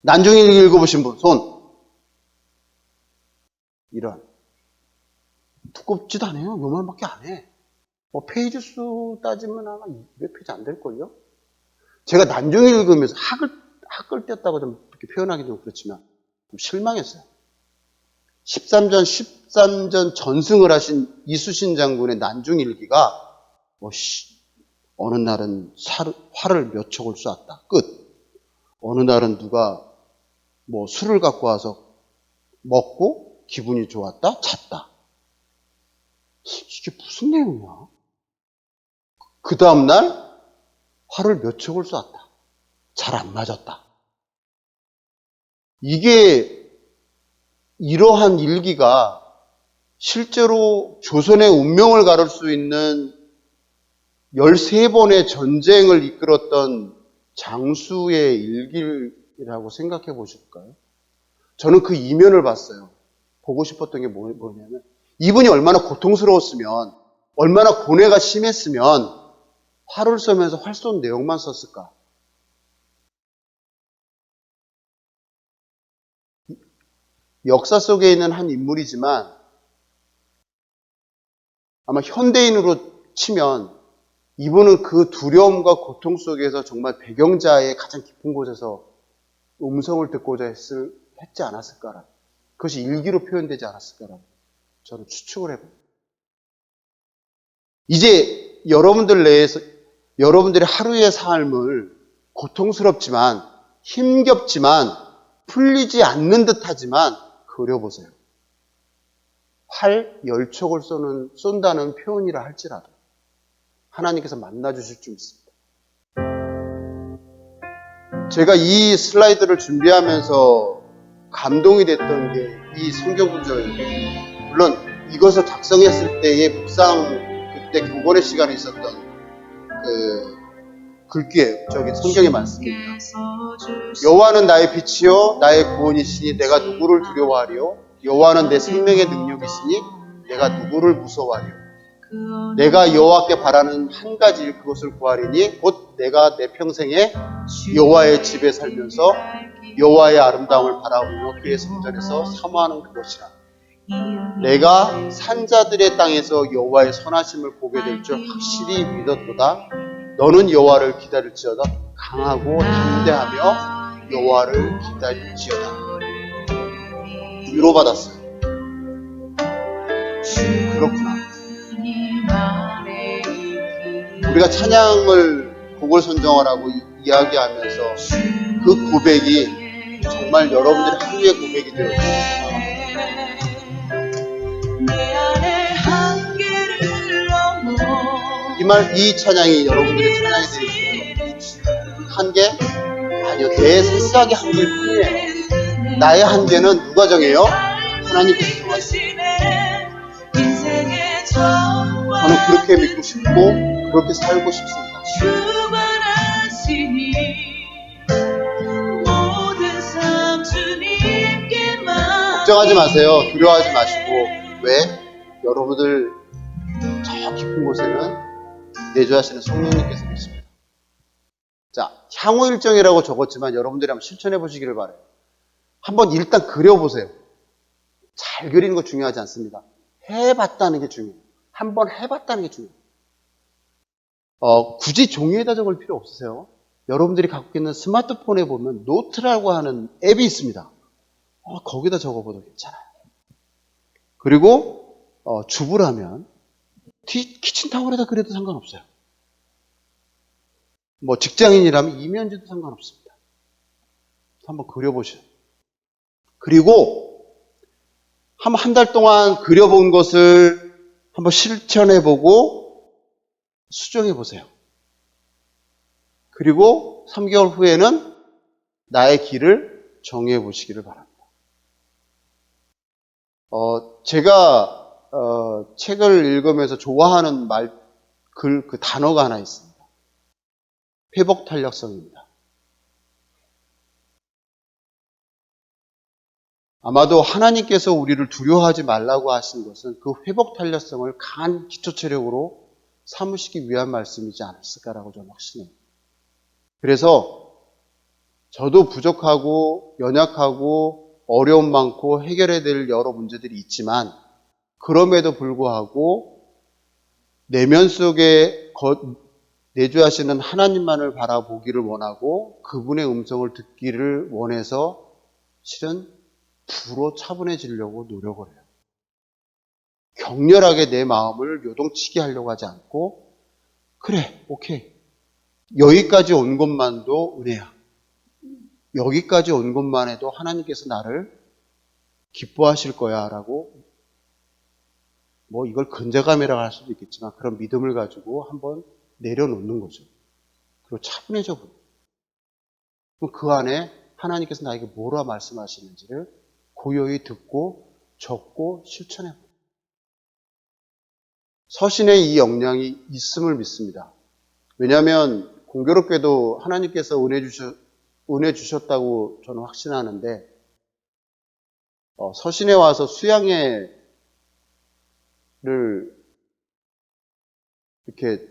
난중일기 읽어보신 분, 손. 이런. 두껍지도 않아요. 요만밖에 안 해. 페이지 수 따지면 아마 몇 페이지 안 될걸요? 제가 난중일 읽으면서 학을 뗐다고 좀 이렇게 표현하기 좀 그렇지만 좀 실망했어요. 13전 전승을 하신 이수신 장군의 난중일기가 어느 날은 활을 몇 척을 쐈다. 끝. 어느 날은 누가 술을 갖고 와서 먹고 기분이 좋았다. 잤다. 이게 무슨 내용이야? 그 다음날 활을 몇 척을 쐈다. 잘 안 맞았다. 이게 이러한 일기가 실제로 조선의 운명을 가를 수 있는 13번의 전쟁을 이끌었던 장수의 일기라고 생각해 보실까요? 저는 그 이면을 봤어요. 보고 싶었던 게 뭐냐면 이분이 얼마나 고통스러웠으면 얼마나 고뇌가 심했으면 활을 쏘면서 활 쏜 내용만 썼을까? 역사 속에 있는 한 인물이지만 아마 현대인으로 치면 이분은 그 두려움과 고통 속에서 정말 배경자의 가장 깊은 곳에서 음성을 듣고자 했지 않았을까라는, 그것이 일기로 표현되지 않았을까라는 저는 추측을 해봅니다. 이제 여러분들 내에서 여러분들의 하루의 삶을 고통스럽지만 힘겹지만 풀리지 않는 듯하지만 그려보세요. 활 10척을 쏜다는 표현이라 할지라도 하나님께서 만나주실 줄 믿습니다. 제가 이 슬라이드를 준비하면서 감동이 됐던 게 이 성경 구절이에요. 물론 이것을 작성했을 때의 묵상, 그때 교본의 시간에 있었던 글귀예요. 저기 성경의 말씀입니다. 여호와는 나의 빛이요 나의 구원이시니 내가 누구를 두려워하리요? 여호와는 내 생명의 능력이시니 내가 누구를 무서워하리요? 내가 여호와께 바라는 한 가지 일 그것을 구하리니 곧 내가 내 평생에 여호와의 집에 살면서 여호와의 아름다움을 바라보며 그의 성전에서 사모하는 그것이라. 내가 산자들의 땅에서 여호와의 선하심을 보게 될 줄 확실히 믿었도다. 너는 여호와를 기다릴지어다. 강하고 담대하며 여호와를 기다릴지어다. 위로받았어요. 그렇구나. 우리가 찬양을 곡을 선정하라고 이야기하면서 그 고백이 정말 여러분들의 하루의 고백이 되어요. 이 찬양이 여러분들의 찬양이 되어요. 한계? 아니요. 내 생각의 한계일 뿐이에요. 나의 한계는 누가 정해요? 하나님께서 정하십니다. 저는 그렇게 믿고 싶고 그렇게 살고 싶습니다. 걱정하지 마세요. 두려워하지 마시고. 왜? 여러분들 저 깊은 곳에는 내주하시는 성령님께서 계십니다. 자, 향후 일정이라고 적었지만 여러분들이 한번 실천해 보시기를 바라요. 한번 일단 그려보세요. 잘 그리는 거 중요하지 않습니다. 해봤다는 게 중요해요. 한번 해봤다는 게 중요해요. 굳이 종이에다 적을 필요 없으세요. 여러분들이 갖고 있는 스마트폰에 보면 노트라고 하는 앱이 있습니다. 거기다 적어봐도 괜찮아요. 그리고 주부라면 키친타월에다 그려도 상관없어요. 직장인이라면 이면지도 상관없습니다. 한번 그려보셔요. 그리고 한 달 동안 그려본 것을 한번 실천해보고 수정해보세요. 그리고 3개월 후에는 나의 길을 정해보시기를 바랍니다. 제가 책을 읽으면서 좋아하는 그 단어가 하나 있습니다. 회복 탄력성입니다. 아마도 하나님께서 우리를 두려워하지 말라고 하신 것은 그 회복 탄력성을 강한 기초 체력으로 삼으시기 위한 말씀이지 않았을까라고 저는 확신해요. 그래서 저도 부족하고 연약하고 어려움 많고 해결해야 될 여러 문제들이 있지만 그럼에도 불구하고 내면 속에 내주하시는 하나님만을 바라보기를 원하고 그분의 음성을 듣기를 원해서 실은 불어 차분해지려고 노력을 해요. 격렬하게 내 마음을 요동치게 하려고 하지 않고, 그래, 오케이. 여기까지 온 것만도 은혜야. 여기까지 온 것만 해도 하나님께서 나를 기뻐하실 거야 라고, 뭐 이걸 근자감이라고 할 수도 있겠지만 그런 믿음을 가지고 한번 내려놓는 거죠. 그리고 차분해져 버려요. 그 안에 하나님께서 나에게 뭐라 말씀하시는지를 고요히 듣고 적고 실천해 버려요. 서신의 이 역량이 있음을 믿습니다. 왜냐하면 공교롭게도 하나님께서 은혜 주셨다고 저는 확신하는데, 서신에 와서 수양회를 이렇게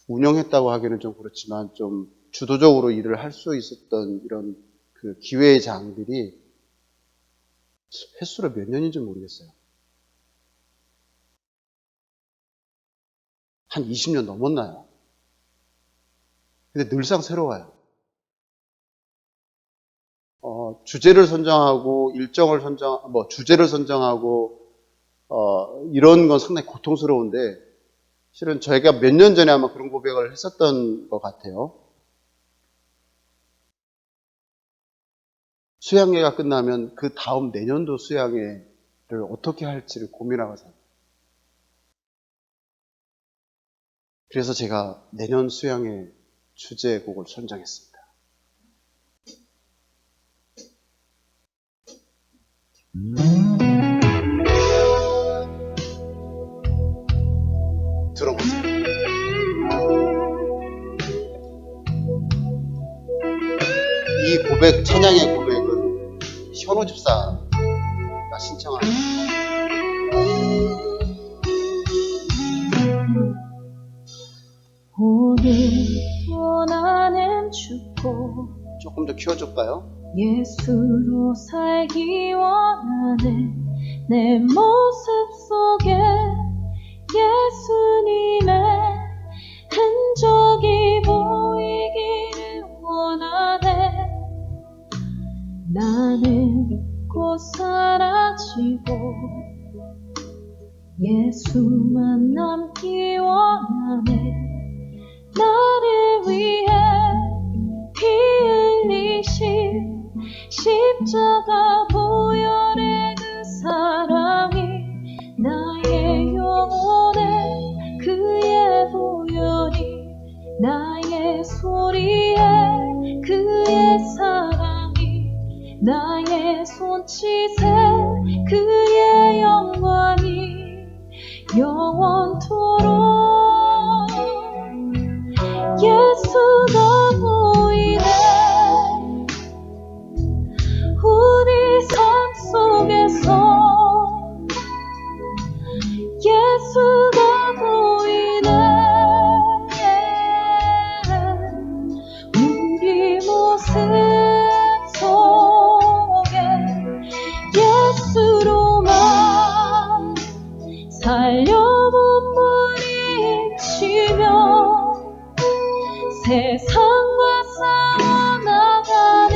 운영했다고 하기는 좀 그렇지만 좀 주도적으로 일을 할 수 있었던 이런 그 기회의 장들이 횟수로 몇 년인지 모르겠어요. 한 20년 넘었나요? 근데 늘상 새로워요. 주제를 선정하고 일정을 주제를 선정하고 이런 건 상당히 고통스러운데, 실은 저희가 몇 년 전에 아마 그런 고백을 했었던 것 같아요. 수양회가 끝나면 그 다음 내년도 수양회를 어떻게 할지를 고민하고 살아요. 그래서 제가 내년 수양회 주제곡을 선정했습니다. 들어보세요. 이 고백, 찬양의 고백은 현호 집사가 신청한 오늘 원하는 축복 조금 더 키워줄까요? 예수로 살기 원하네. 내 모습 속에 예수님의 흔적이 보이기를 원하네. 나는 곧 사라지고 예수만 남기 원하네. 나를 위해 피 흘리신 십자가 보혈의 그 사랑이 나의 영혼에 그의 보혈이 나의 소리에 그의 사랑이 나의 손짓에 그의 영광이 영원토록 예수가 보이네. 우리 삶 속에서 예수가 보이네. 우리 모습 속에 예수로만 살려본 분이시며 세상과 싸워나가는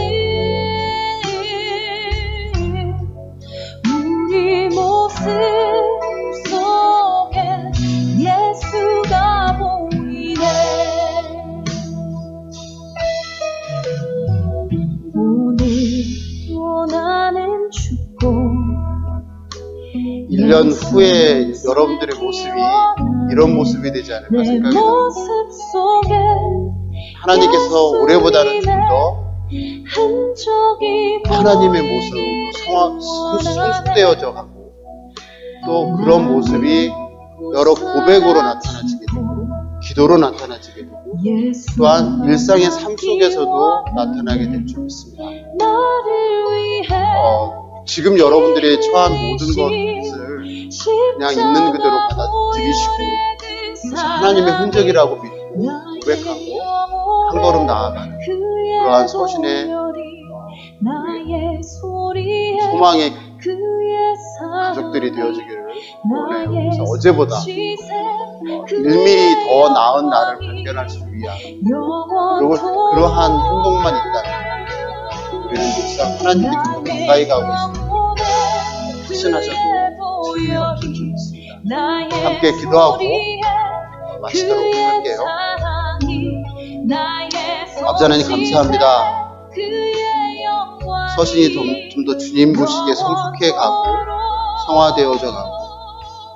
우리 모습 속에 예수가 보이네. 오늘 원하는 축복 1년 후에 여러분들의 모습이 이런 모습이 되지 않을까 생각이 듭니다. 하나님께서 올해보다는 좀 더 하나님의 모습, 성숙되어져 가고, 또 그런 모습이 여러 고백으로 나타나지게 되고, 기도로 나타나지게 되고, 또한 일상의 삶 속에서도 나타나게 될 줄 믿습니다. 지금 여러분들이 처한 모든 것을 그냥 있는 그대로 받아들이시고, 그래서 하나님의 흔적이라고 믿고 고백하고 한 걸음 나아가는 그러한 서신의 소망의 가족들이 되어지기를 원해요. 그래서 어제보다 1mm 더 나은 나를 발견할 수 위한 그리고 그러한 행동만 있다면 우리는 늘상 하나님께 더 가까이 가고 있습니다. 확신하셔도 틀림없을 줄 믿습니다. 함께 기도하고 마치도록 할게요. 아버지 하나님 감사합니다. 서신이 좀 더 주님 보시기에 성숙해 가고 성화되어져 가고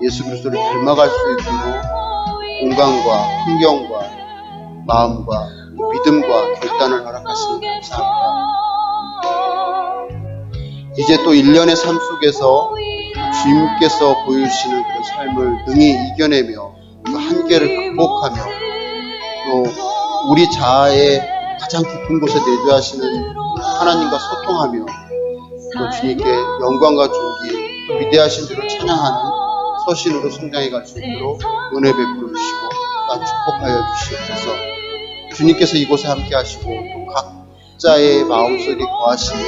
예수 그리스도를 닮아갈 수 있도록 공간과 환경과 마음과 믿음과 결단을 허락하시니 감사합니다. 이제 또 1년의 삶 속에서 주님께서 보여주시는 그런 삶을 능히 이겨내며 그 한계를 극복하며 또 우리 자아의 가장 깊은 곳에 내주하시는 하나님과 소통하며 또 주님께 영광과 존귀 또 위대하신 주를 찬양하는 서신으로 성장해 갈 수 있도록 은혜 베풀어 주시고 또한 축복하여 주시옵소서. 주님께서 이곳에 함께 하시고 또 각자의 마음속에 거하시니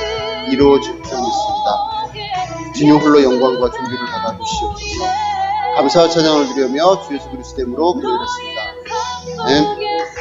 이루어질 줄 믿습니다. 주님 홀로 영광과 존귀를 받아 주시옵소서. 감사와 찬양을 드리며 주 예수 그리스도 이름으로 기도드렸습니다. 아멘.